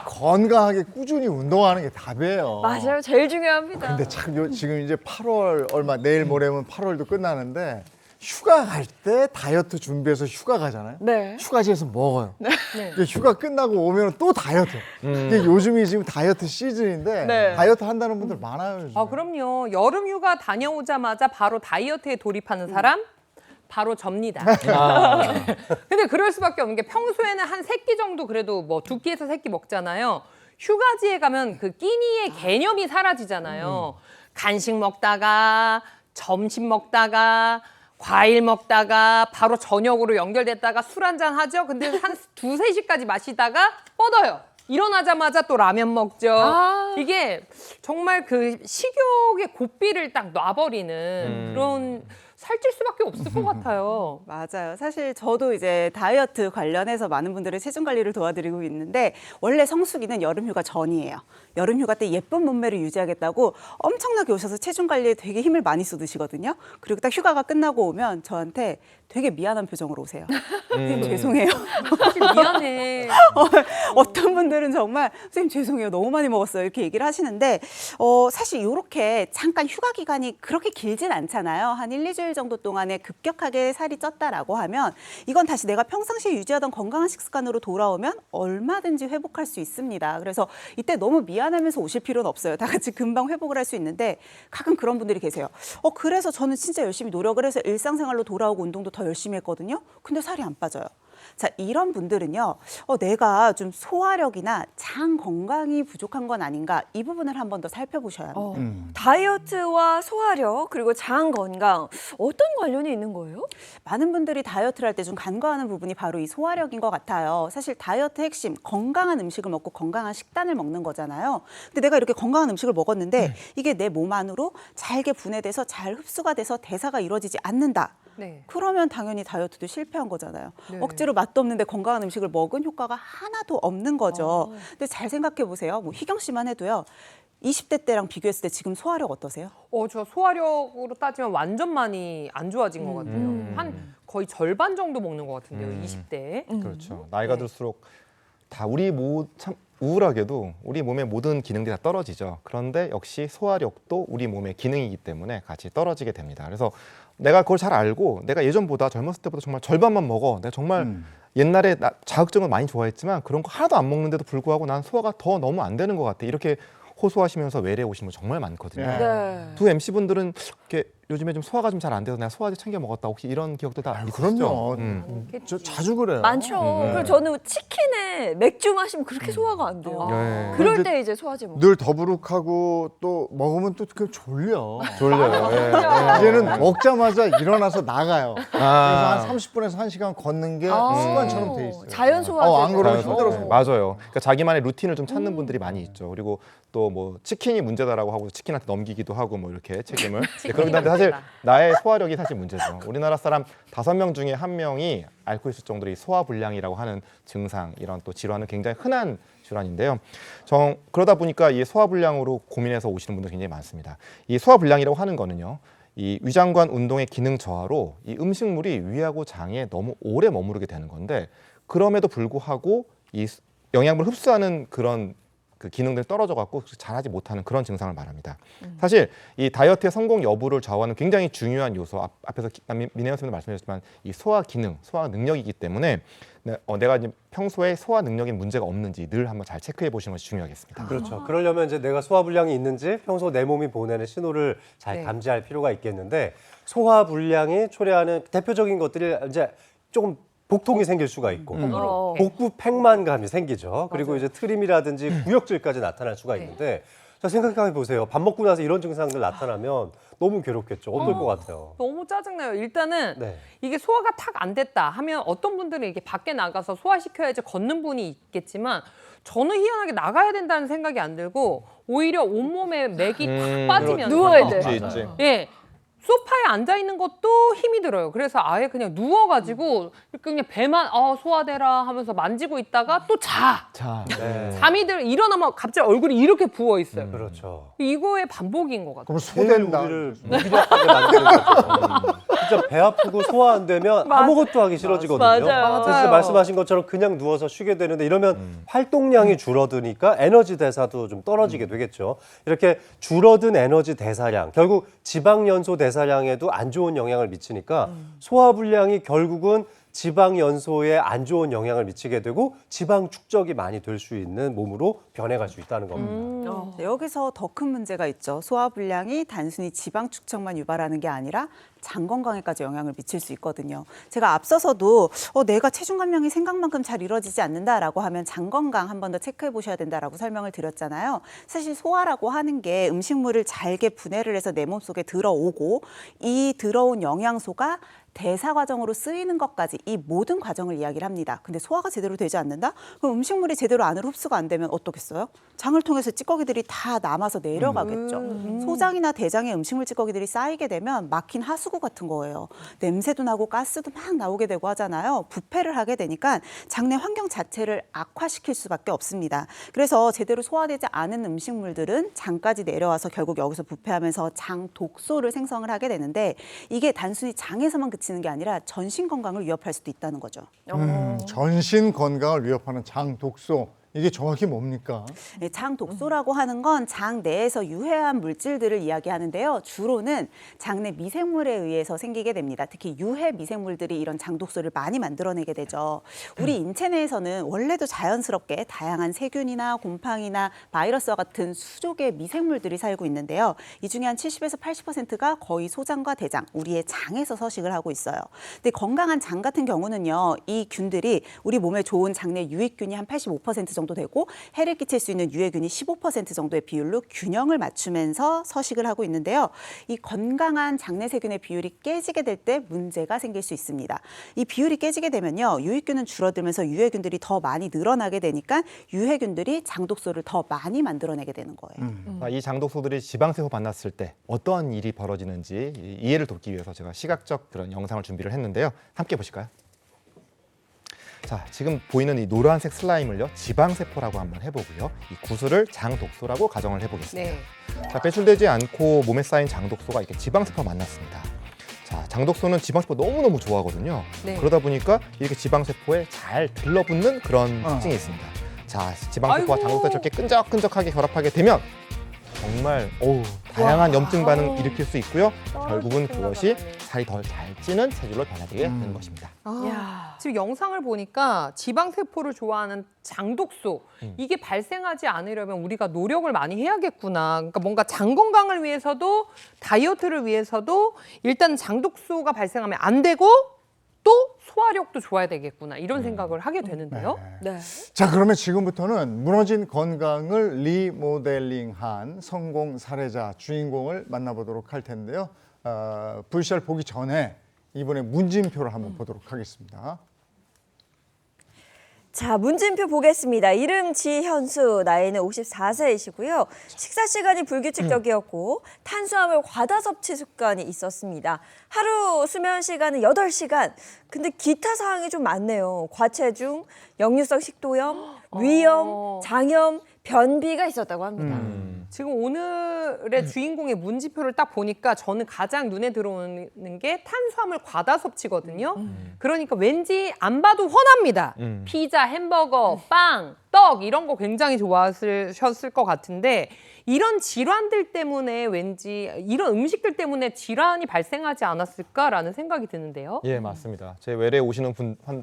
건강하게 꾸준히 운동하는 게 답이에요. 맞아요. 제일 중요합니다. 근데 참 지금 이제 8월 얼마 내일 모레면 8월도 끝나는데 휴가 갈 때 다이어트 준비해서 휴가 가잖아요. 네. 휴가지에서 먹어요. 근데 휴가 끝나고 오면 또 다이어트. 이게 요즘이 지금 다이어트 시즌인데 네. 다이어트 한다는 분들 많아요. 요즘. 그럼요. 여름 휴가 다녀오자마자 바로 다이어트에 돌입하는 사람 바로 접니다. 근데 그럴 수밖에 없는 게 평소에는 한 3끼 정도 그래도 뭐 2끼에서 3끼 먹잖아요. 휴가지에 가면 그 끼니의 개념이 사라지잖아요. 간식 먹다가 점심 먹다가 과일 먹다가 바로 저녁으로 연결됐다가 술 한잔 하죠. 근데 한 2, 3시까지 마시다가 뻗어요. 일어나자마자 또 라면 먹죠. 이게 정말 그 식욕의 고삐를 딱 놔버리는 그런 살찔 수밖에 없을 것 같아요. 맞아요. 사실 저도 이제 다이어트 관련해서 많은 분들의 체중 관리를 도와드리고 있는데 원래 성수기는 여름휴가 전이에요. 여름휴가 때 예쁜 몸매를 유지하겠다고 엄청나게 오셔서 체중 관리에 되게 힘을 많이 쏟으시거든요. 그리고 딱 휴가가 끝나고 오면 저한테 되게 미안한 표정으로 오세요. 선생님 죄송해요. 미안해. 어떤 분들은 정말 선생님 죄송해요. 너무 많이 먹었어요. 이렇게 얘기를 하시는데 사실 이렇게 잠깐 휴가 기간이 그렇게 길진 않잖아요. 한 1, 2주일 정도 동안에 급격하게 살이 쪘다라고 하면 이건 다시 내가 평상시에 유지하던 건강한 식습관으로 돌아오면 얼마든지 회복할 수 있습니다. 그래서 이때 너무 미안하면서 오실 필요는 없어요. 다 같이 금방 회복을 할 수 있는데 가끔 그런 분들이 계세요. 그래서 저는 진짜 열심히 노력을 해서 일상생활로 돌아오고 운동도 더 열심히 했거든요. 근데 살이 안 빠져요. 자, 이런 분들은요, 내가 좀 소화력이나 장 건강이 부족한 건 아닌가 이 부분을 한 번 더 살펴보셔야 합니다. 다이어트와 소화력 그리고 장 건강 어떤 관련이 있는 거예요? 많은 분들이 다이어트를 할 때 좀 간과하는 부분이 바로 이 소화력인 것 같아요. 사실 다이어트 핵심 건강한 음식을 먹고 건강한 식단을 먹는 거잖아요. 근데 내가 이렇게 건강한 음식을 먹었는데 이게 내 몸 안으로 잘게 분해돼서 잘 흡수가 돼서 대사가 이루어지지 않는다. 네. 그러면 당연히 다이어트도 실패한 거잖아요. 네. 억지로 맛도 없는데 건강한 음식을 먹은 효과가 하나도 없는 거죠. 근데 잘 생각해 보세요. 뭐 희경 씨만 해도요. 20대 때랑 비교했을 때 지금 소화력 어떠세요? 저 소화력으로 따지면 완전 많이 안 좋아진 것 같아요. 한 거의 절반 정도 먹는 것 같은데요, 20대에. 그렇죠. 나이가 들수록 다 참 우울하게도 우리 몸의 모든 기능들이 다 떨어지죠. 그런데 역시 소화력도 우리 몸의 기능이기 때문에 같이 떨어지게 됩니다. 그래서 내가 그걸 잘 알고 내가 예전보다 젊었을 때보다 정말 절반만 먹어. 내가 정말 옛날에 자극적을 많이 좋아했지만 그런 거 하나도 안 먹는데도 불구하고 난 소화가 더 너무 안 되는 것 같아. 이렇게 호소하시면서 외래 오신 분 정말 많거든요. 네. 두 MC분들은 이렇게 요즘에 좀 소화가 좀 잘 안 돼서 내가 소화제 챙겨 먹었다. 혹시 이런 기억도 다 있으시죠? 그럼요. 저 자주 그래요. 많죠. 그리고 저는 치킨에 맥주 마시면 그렇게 소화가 안 돼요. 네. 그럴 근데 때 이제 소화제 먹어요. 늘 더부룩하고 또 먹으면 또 그 졸려. 졸려요. 이제는 먹자마자 일어나서 나가요. 그래서 아. 한 30분에서 1시간 걷는 게 습관처럼 돼 있어요. 자연 소화제. 안 그러면 자연스럽게. 힘들어서. 맞아요. 그러니까 자기만의 루틴을 좀 찾는 분들이 많이 있죠. 그리고 또 뭐 치킨이 문제다라고 하고 치킨한테 넘기기도 하고 뭐 이렇게 책임을. 그렇긴 한데 사실 나의 소화력이 사실 문제죠. 우리나라 사람 5명 중에 1명이 앓고 있을 정도로 이 소화불량이라고 하는 증상, 이런 또 질환은 굉장히 흔한 질환인데요. 그러다 보니까 이 소화불량으로 고민해서 오시는 분들 굉장히 많습니다. 이 소화불량이라고 하는 거는요. 이 위장관 운동의 기능 저하로 이 음식물이 위하고 장에 너무 오래 머무르게 되는 건데, 그럼에도 불구하고 이 영양분을 흡수하는 그런 그 기능들이 떨어져 갖고 잘하지 못하는 그런 증상을 말합니다. 사실 이 다이어트의 성공 여부를 좌우하는 굉장히 중요한 요소, 앞에서 민혜 선생님도 말씀하셨지만 이 소화 기능, 소화 능력이기 때문에 내가 이제 평소에 소화 능력에 문제가 없는지 늘 한번 잘 체크해 보시는 것이 중요하겠습니다. 그렇죠. 그러려면 이제 내가 소화불량이 있는지 평소 내 몸이 보내는 신호를 잘 네. 감지할 필요가 있겠는데, 소화불량이 초래하는 대표적인 것들이 이제 조금 복통이 생길 수가 있고 복부 팽만감이 생기죠. 그리고 이제 트림이라든지 구역질까지 나타날 수가 있는데, 자, 생각해 보세요. 밥 먹고 나서 이런 증상들 나타나면 너무 괴롭겠죠. 어떨 것 같아요? 너무 짜증나요. 일단은 네. 이게 소화가 탁 안 됐다 하면 어떤 분들은 이렇게 밖에 나가서 소화시켜야지 걷는 분이 있겠지만, 저는 희한하게 나가야 된다는 생각이 안 들고 오히려 온몸에 맥이 탁 빠지면서 누워야 돼. 있지. 예. 소파에 앉아 있는 것도 힘이 들어요. 그래서 아예 그냥 누워가지고 그냥 배만 소화되라 하면서 만지고 있다가 또 자. 네. 잠이 일어나면 갑자기 얼굴이 이렇게 부어 있어요. 그렇죠. 이거의 반복인 것 같아요. 그럼 제일 소된다. 우리를 무기력하게 만드는 거죠. 진짜 배 아프고 소화 안 되면 아무것도 하기 싫어지거든요. 맞아요. 그래서 말씀하신 것처럼 그냥 누워서 쉬게 되는데, 이러면 활동량이 줄어드니까 에너지 대사도 좀 떨어지게 되겠죠. 이렇게 줄어든 에너지 대사량, 결국 지방 연소 대사량에도 안 좋은 영향을 미치니까 소화불량이 결국은 지방 연소에 안 좋은 영향을 미치게 되고 지방 축적이 많이 될 수 있는 몸으로 변해갈 수 있다는 겁니다. 네, 여기서 더 큰 문제가 있죠. 소화불량이 단순히 지방 축적만 유발하는 게 아니라 장 건강에까지 영향을 미칠 수 있거든요. 제가 앞서서도 내가 체중 감량이 생각만큼 잘 이루어지지 않는다라고 하면 장 건강 한 번 더 체크해 보셔야 된다라고 설명을 드렸잖아요. 사실 소화라고 하는 게 음식물을 잘게 분해를 해서 내 몸속에 들어오고, 이 들어온 영양소가 대사 과정으로 쓰이는 것까지 이 모든 과정을 이야기를 합니다. 근데 소화가 제대로 되지 않는다? 그럼 음식물이 제대로 안으로 흡수가 안 되면 어떻겠어요? 장을 통해서 찌꺼기들이 다 남아서 내려가겠죠. 소장이나 대장에 음식물 찌꺼기들이 쌓이게 되면 막힌 하수구 같은 거예요. 냄새도 나고 가스도 막 나오게 되고 하잖아요. 부패를 하게 되니까 장내 환경 자체를 악화시킬 수밖에 없습니다. 그래서 제대로 소화되지 않은 음식물들은 장까지 내려와서 결국 여기서 부패하면서 장 독소를 생성을 하게 되는데, 이게 단순히 장에서만 그치는 게 아니라 전신 건강을 위협할 수도 있다는 거죠. 전신 건강을 위협하는 장 독소. 이게 정확히 뭡니까? 네, 장 독소라고 하는 건 장 내에서 유해한 물질들을 이야기하는데요. 주로는 장내 미생물에 의해서 생기게 됩니다. 특히 유해 미생물들이 이런 장 독소를 많이 만들어내게 되죠. 우리 인체 내에서는 원래도 자연스럽게 다양한 세균이나 곰팡이나 바이러스와 같은 수족의 미생물들이 살고 있는데요. 이 중에 한 70에서 80%가 거의 소장과 대장, 우리의 장에서 서식을 하고 있어요. 근데 건강한 장 같은 경우는요, 이 균들이 우리 몸에 좋은 장내 유익균이 한 85% 정도 되고 해를 끼칠 수 있는 유해균이 15% 정도의 비율로 균형을 맞추면서 서식을 하고 있는데요. 이 건강한 장내 세균의 비율이 깨지게 될 때 문제가 생길 수 있습니다. 이 비율이 깨지게 되면요, 유익균은 줄어들면서 유해균들이 더 많이 늘어나게 되니까 유해균들이 장독소를 더 많이 만들어내게 되는 거예요. 이 장독소들이 지방세포 만났을 때 어떤 일이 벌어지는지 이해를 돕기 위해서 제가 시각적 그런 영상을 준비를 했는데요. 함께 보실까요? 자, 지금 보이는 이 노란색 슬라임을요, 지방세포라고 한번 해보고요. 이 구슬을 장독소라고 가정을 해보겠습니다. 네. 자, 배출되지 않고 몸에 쌓인 장독소가 이렇게 지방세포가 만났습니다. 자, 장독소는 지방세포 너무너무 좋아하거든요. 네. 그러다 보니까 이렇게 지방세포에 잘 들러붙는 그런 특징이 있습니다. 자, 지방세포와 아이고. 장독소가 저렇게 끈적끈적하게 결합하게 되면 정말 다양한 염증 반응을 일으킬 수 있고요. 결국은 그것이 살이 더 잘 찌는 체질로 변하게 되는 것입니다. 지금 영상을 보니까 지방세포를 좋아하는 장독소, 이게 발생하지 않으려면 우리가 노력을 많이 해야겠구나. 그러니까 뭔가 장 건강을 위해서도 다이어트를 위해서도 일단 장독소가 발생하면 안 되고 또 소화력도 좋아야 되겠구나. 이런 생각을 하게 되는데요. 네. 자, 그러면 지금부터는 무너진 건강을 리모델링한 성공 사례자 주인공을 만나보도록 할 텐데요. VCR 보기 전에 이번에 문진표를 한번 보도록 하겠습니다. 자, 문진표 보겠습니다. 이름 지현수, 나이는 54세이시고요. 식사 시간이 불규칙적이었고 탄수화물 과다 섭취 습관이 있었습니다. 하루 수면 시간은 8시간. 근데 기타 사항이 좀 많네요. 과체중, 역류성 식도염, 위염, 장염, 변비가 있었다고 합니다. 지금 오늘의 주인공의 문지표를 딱 보니까 저는 가장 눈에 들어오는 게 탄수화물 과다 섭취거든요. 그러니까 왠지 안 봐도 훤합니다. 피자, 햄버거, 빵, 떡 이런 거 굉장히 좋아하셨을 것 같은데 이런 질환들 때문에 왠지 이런 음식들 때문에 질환이 발생하지 않았을까라는 생각이 드는데요. 예, 맞습니다. 제 외래에 오시는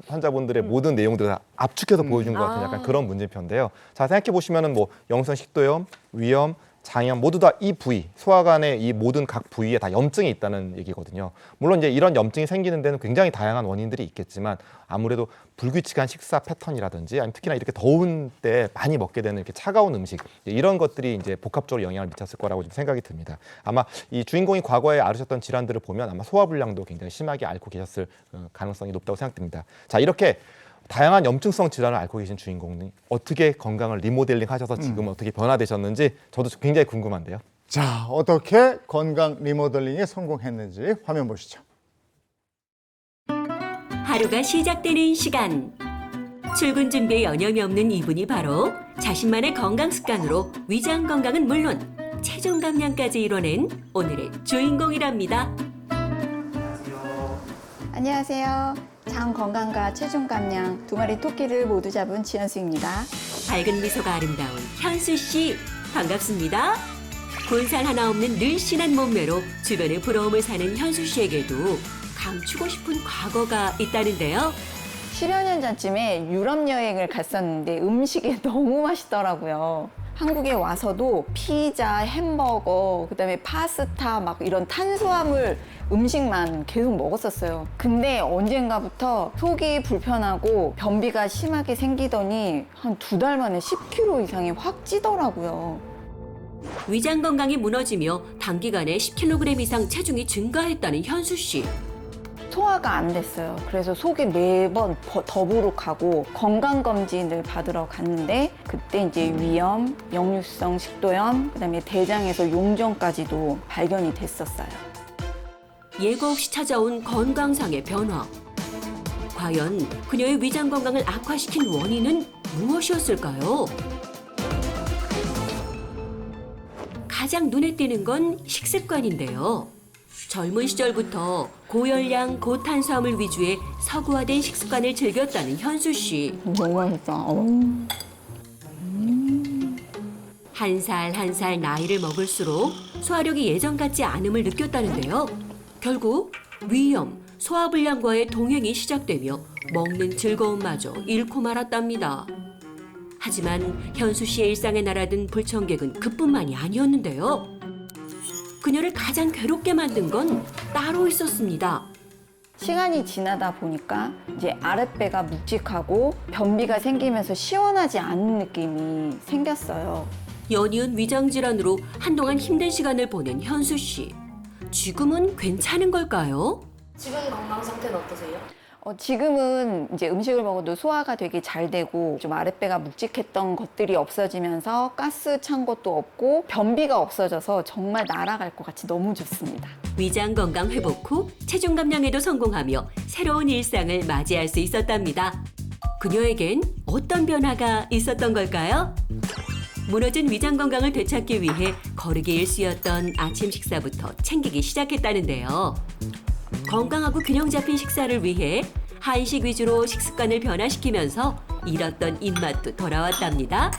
환자분들의 모든 내용들을 다 압축해서 보여준 것 같은 약간 그런 문제표인데요. 자, 생각해 보시면은 뭐 영성 식도염, 위염, 장염 모두 다 이 부위, 소화관의 이 모든 각 부위에 다 염증이 있다는 얘기거든요. 물론 이제 이런 염증이 생기는 데는 굉장히 다양한 원인들이 있겠지만 아무래도 불규칙한 식사 패턴이라든지 아니면 특히나 이렇게 더운 때 많이 먹게 되는 이렇게 차가운 음식 이런 것들이 이제 복합적으로 영향을 미쳤을 거라고 좀 생각이 듭니다. 아마 이 주인공이 과거에 앓으셨던 질환들을 보면 아마 소화불량도 굉장히 심하게 앓고 계셨을 가능성이 높다고 생각됩니다. 자, 이렇게 다양한 염증성 질환을 앓고 계신 주인공이 어떻게 건강을 리모델링 하셔서 지금 어떻게 변화되셨는지 저도 굉장히 궁금한데요. 자, 어떻게 건강 리모델링에 성공했는지 화면 보시죠. 하루가 시작되는 시간. 출근 준비에 여념이 없는 이분이 바로 자신만의 건강 습관으로 위장 건강은 물론 체중 감량까지 이뤄낸 오늘의 주인공이랍니다. 안녕하세요. 장 건강과 체중 감량 두 마리 토끼를 모두 잡은 지현수입니다. 밝은 미소가 아름다운 현수 씨 반갑습니다. 군살 하나 없는 늘씬한 몸매로 주변의 부러움을 사는 현수 씨에게도 감추고 싶은 과거가 있다는데요. 10여 년 전쯤에 유럽 여행을 갔었는데 음식이 너무 맛있더라고요. 한국에 와서도 피자, 햄버거, 그다음에 파스타 막 이런 탄수화물 음식만 계속 먹었었어요. 근데 언젠가부터 속이 불편하고 변비가 심하게 생기더니 한 2달 만에 10kg 이상이 확 찌더라고요. 위장 건강이 무너지며 단기간에 10kg 이상 체중이 증가했다는 현수 씨. 소화가 안 됐어요. 그래서 속이 매번 더부룩하고 건강검진을 받으러 갔는데 그때 이제 위염, 역류성 식도염, 그다음에 대장에서 용종까지도 발견이 됐었어요. 예고 없이 찾아온 건강상의 변화. 과연 그녀의 위장 건강을 악화시킨 원인은 무엇이었을까요? 가장 눈에 띄는 건 식습관인데요. 젊은 시절부터 고열량, 고탄수화물 위주의 서구화된 식습관을 즐겼다는 현수 씨. 너무 맛있다. 한 살 한 살 나이를 먹을수록 소화력이 예전 같지 않음을 느꼈다는데요. 결국 위염, 소화불량과의 동행이 시작되며 먹는 즐거움마저 잃고 말았답니다. 하지만 현수 씨의 일상에 날아든 불청객은 그뿐만이 아니었는데요. 그녀를 가장 괴롭게 만든 건 따로 있었습니다. 시간이 지나다 보니까 이제 아랫배가 묵직하고 변비가 생기면서 시원하지 않은 느낌이 생겼어요. 연이은 위장 질환으로 한동안 힘든 시간을 보낸 현수 씨. 지금은 괜찮은 걸까요? 지금 건강 상태는 어떠세요? 지금은 이제 음식을 먹어도 소화가 되게 잘 되고 좀 아랫배가 묵직했던 것들이 없어지면서 가스 찬 것도 없고 변비가 없어져서 정말 날아갈 것 같이 너무 좋습니다. 위장 건강 회복 후 체중 감량에도 성공하며 새로운 일상을 맞이할 수 있었답니다. 그녀에겐 어떤 변화가 있었던 걸까요? 무너진 위장 건강을 되찾기 위해 거르기 일쑤였던 아침 식사부터 챙기기 시작했다는데요. 건강하고 균형 잡힌 식사를 위해 한식 위주로 식습관을 변화시키면서 잃었던 입맛도 돌아왔답니다.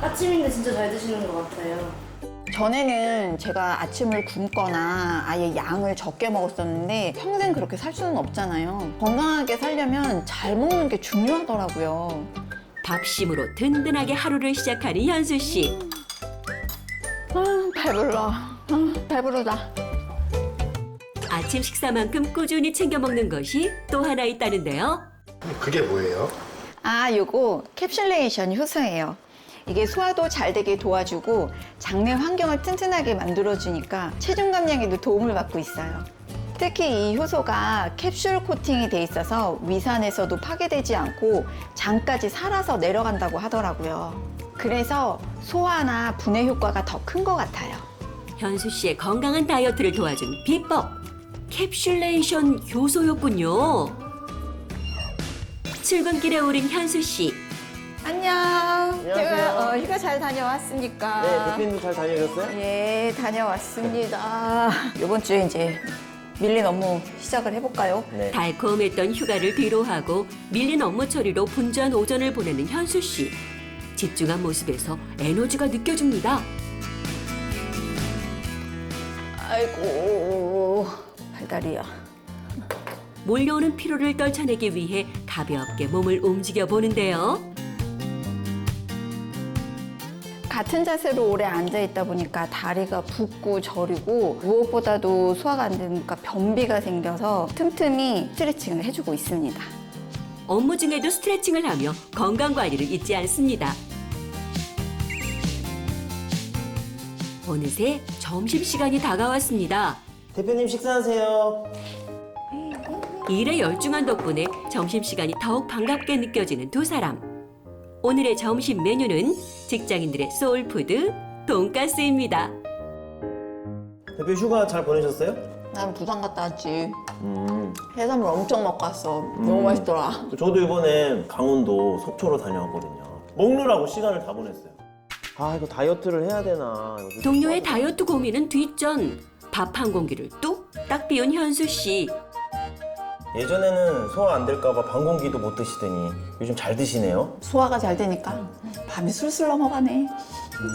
아침인데 진짜 잘 드시는 것 같아요. 전에는 제가 아침을 굶거나 아예 양을 적게 먹었었는데 평생 그렇게 살 수는 없잖아요. 건강하게 살려면 잘 먹는 게 중요하더라고요. 밥심으로 든든하게 하루를 시작하는 현수 씨. 배불러. 배부르다. 아침 식사만큼 꾸준히 챙겨 먹는 것이 또 하나 있다는데요. 그게 뭐예요? 요거 캡슐레이션 효소예요. 이게 소화도 잘 되게 도와주고 장내 환경을 튼튼하게 만들어주니까 체중 감량에도 도움을 받고 있어요. 특히 이 효소가 캡슐 코팅이 돼 있어서 위산에서도 파괴되지 않고 장까지 살아서 내려간다고 하더라고요. 그래서 소화나 분해 효과가 더 큰 것 같아요. 현수 씨의 건강한 다이어트를 도와준 비법. 캡슐레이션 효소였군요. 출근길에 오른 현수 씨. 안녕. 안녕하세요. 제가 휴가 잘 다녀왔으니까. 네, 대표님 잘 다녀오셨어요? 예, 다녀왔습니다. 이번 주에 이제 밀린 업무 시작을 해볼까요? 네. 달콤했던 휴가를 뒤로하고 밀린 업무 처리로 분주한 오전을 보내는 현수 씨. 집중한 모습에서 에너지가 느껴집니다. 아이고, 발다리야. 몰려오는 피로를 떨쳐내기 위해 가볍게 몸을 움직여 보는데요. 같은 자세로 오래 앉아있다 보니까 다리가 붓고 저리고 무엇보다도 소화가 안 되니까 변비가 생겨서 틈틈이 스트레칭을 해주고 있습니다. 업무 중에도 스트레칭을 하며 건강 관리를 잊지 않습니다. 어느새 점심시간이 다가왔습니다. 대표님 식사하세요. 일에 열중한 덕분에 점심시간이 더욱 반갑게 느껴지는 두 사람. 오늘의 점심 메뉴는 직장인들의 소울푸드 돈가스입니다. 대표 휴가 잘 보내셨어요? 난 부산 갔다 왔지. 해산물 엄청 먹고 왔어. 너무 맛있더라. 저도 이번에 강원도 속초로 다녀왔거든요. 먹느라고 시간을 다 보냈어요. 아, 이거 다이어트를 해야 되나. 동료의 다이어트 고민은 뒷전. 밥 한 공기를 뚝딱 비운 현수 씨. 예전에는 소화 안 될까 봐 반 공기도 못 드시더니 요즘 잘 드시네요. 소화가 잘 되니까 밤이 술술 넘어가네.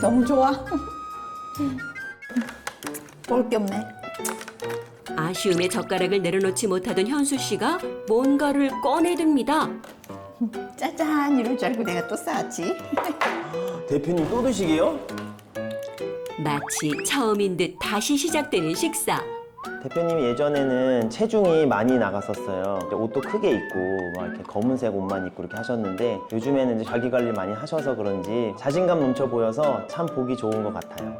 너무 좋아. 볼 게 없네. 아쉬움에 젓가락을 내려놓지 못하던 현수 씨가 뭔가를 꺼내듭니다. 짜잔 이럴 줄 알고 내가 또 싸왔지. 대표님 또 드시게요? 마치 처음인 듯 다시 시작되는 식사. 대표님이 예전에는 체중이 많이 나갔었어요. 옷도 크게 입고 막 이렇게 검은색 옷만 입고 이렇게 하셨는데 요즘에는 이제 자기 관리 많이 하셔서 그런지 자신감 넘쳐 보여서 참 보기 좋은 것 같아요.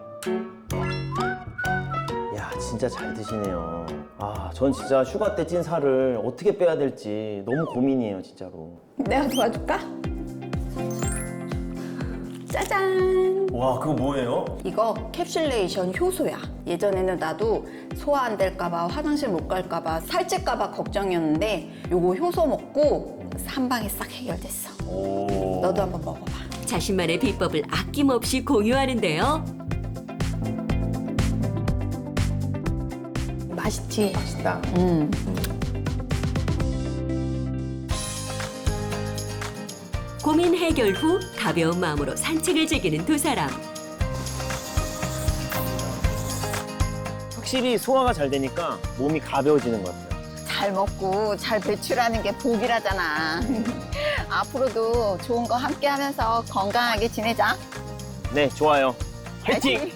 야, 진짜 잘 드시네요. 아, 전 진짜 휴가 때 찐 살을 어떻게 빼야 될지 너무 고민이에요, 진짜로. 내가 도와줄까? 짜잔. 와, 그거 뭐예요? 이거 캡슐레이션 효소야. 예전에는 나도 소화 안 될까봐 화장실 못 갈까봐 살찔까봐 걱정이었는데 요거 효소 먹고 한 방에 싹 해결됐어. 오. 너도 한번 먹어봐. 자신만의 비법을 아낌없이 공유하는데요. 맛있지? 맛있다. 고민 해결 후 가벼운 마음으로 산책을 즐기는 두 사람. 확실히 소화가 잘 되니까 몸이 가벼워지는 것 같아요. 잘 먹고 잘 배출하는 게 복이라잖아. 앞으로도 좋은 거 함께 하면서 건강하게 지내자. 네, 좋아요. 화이팅!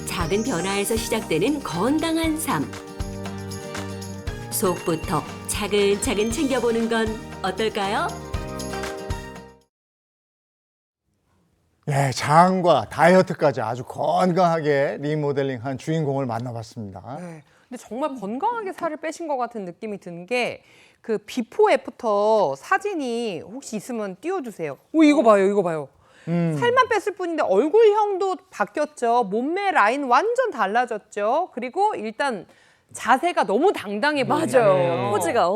작은 변화에서 시작되는 건강한 삶. 속부터 차근차근 챙겨보는 건 어떨까요? 예, 장과 다이어트까지 아주 건강하게 리모델링한 주인공을 만나봤습니다. 네. 근데 정말 건강하게 살을 빼신 것 같은 느낌이 든 게 그 비포 애프터 사진이 혹시 있으면 띄워주세요. 오, 이거 봐요, 이거 봐요. 살만 뺐을 뿐인데 얼굴형도 바뀌었죠. 몸매 라인 완전 달라졌죠. 그리고 일단 자세가 너무 당당해 보이잖아요. 맞아요. 포즈가.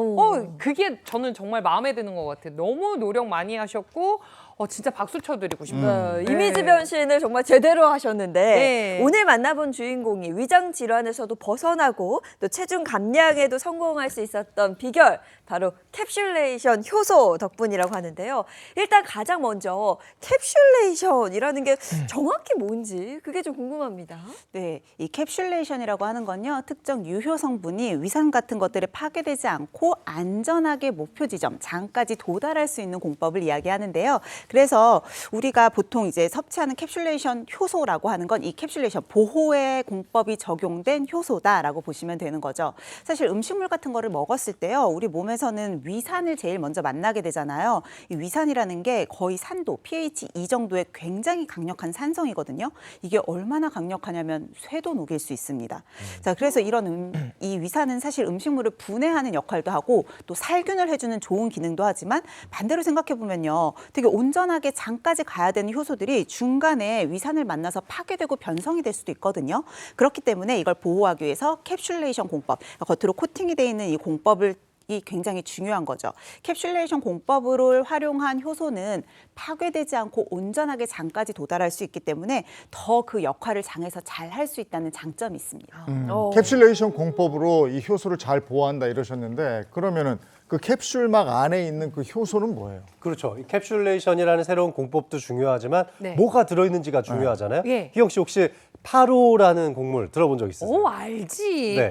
그게 저는 정말 마음에 드는 것 같아요. 너무 노력 많이 하셨고 진짜 박수 쳐드리고 싶어요. 이미지 변신을 정말 제대로 하셨는데 네. 오늘 만나본 주인공이 위장 질환에서도 벗어나고 또 체중 감량에도 성공할 수 있었던 비결 바로 캡슐레이션 효소 덕분이라고 하는데요. 일단 가장 먼저 캡슐레이션이라는 게 정확히 뭔지 그게 좀 궁금합니다. 네, 이 캡슐레이션이라고 하는 건요, 특정 유효 성분이 위산 같은 것들에 파괴되지 않고 안전하게 목표 지점, 장까지 도달할 수 있는 공법을 이야기하는데요. 그래서 우리가 보통 이제 섭취하는 캡슐레이션 효소라고 하는 건 이 캡슐레이션 보호의 공법이 적용된 효소다라고 보시면 되는 거죠. 사실 음식물 같은 거를 먹었을 때요, 우리 몸에서는 위산을 제일 먼저 만나게 되잖아요. 이 위산이라는 게 거의 산도, pH 2 정도의 굉장히 강력한 산성이거든요. 이게 얼마나 강력하냐면 쇠도 녹일 수 있습니다. 자, 그래서 이런 이 위산은 사실 음식물을 분해하는 역할도 하고 또 살균을 해주는 좋은 기능도 하지만 반대로 생각해 보면요, 되게 온전하게 장까지 가야 되는 효소들이 중간에 위산을 만나서 파괴되고 변성이 될 수도 있거든요. 그렇기 때문에 이걸 보호하기 위해서 캡슐레이션 공법, 겉으로 코팅이 돼 있는 이 공법을 이 굉장히 중요한 거죠. 캡슐레이션 공법을 활용한 효소는 파괴되지 않고 온전하게 장까지 도달할 수 있기 때문에 더 그 역할을 장에서 잘 할 수 있다는 장점이 있습니다. 캡슐레이션 공법으로 이 효소를 잘 보호한다 이러셨는데 그러면은 그 캡슐막 안에 있는 그 효소는 뭐예요? 그렇죠. 이 캡슐레이션이라는 새로운 공법도 중요하지만 네. 뭐가 들어있는지가 중요하잖아요. 예. 희영 씨 혹시 파로라는 곡물 들어본 적 있으세요? 오, 알지. 네.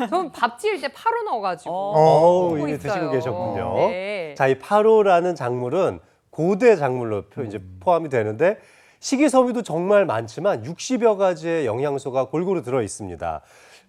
저는 밥 지을 때 파로 넣어가지고. 오, 먹고 이미 있어요. 드시고 계셨군요. 네. 자, 이 파로라는 작물은 고대 작물로 이제 포함이 되는데 식이섬유도 정말 많지만 60여 가지의 영양소가 골고루 들어 있습니다.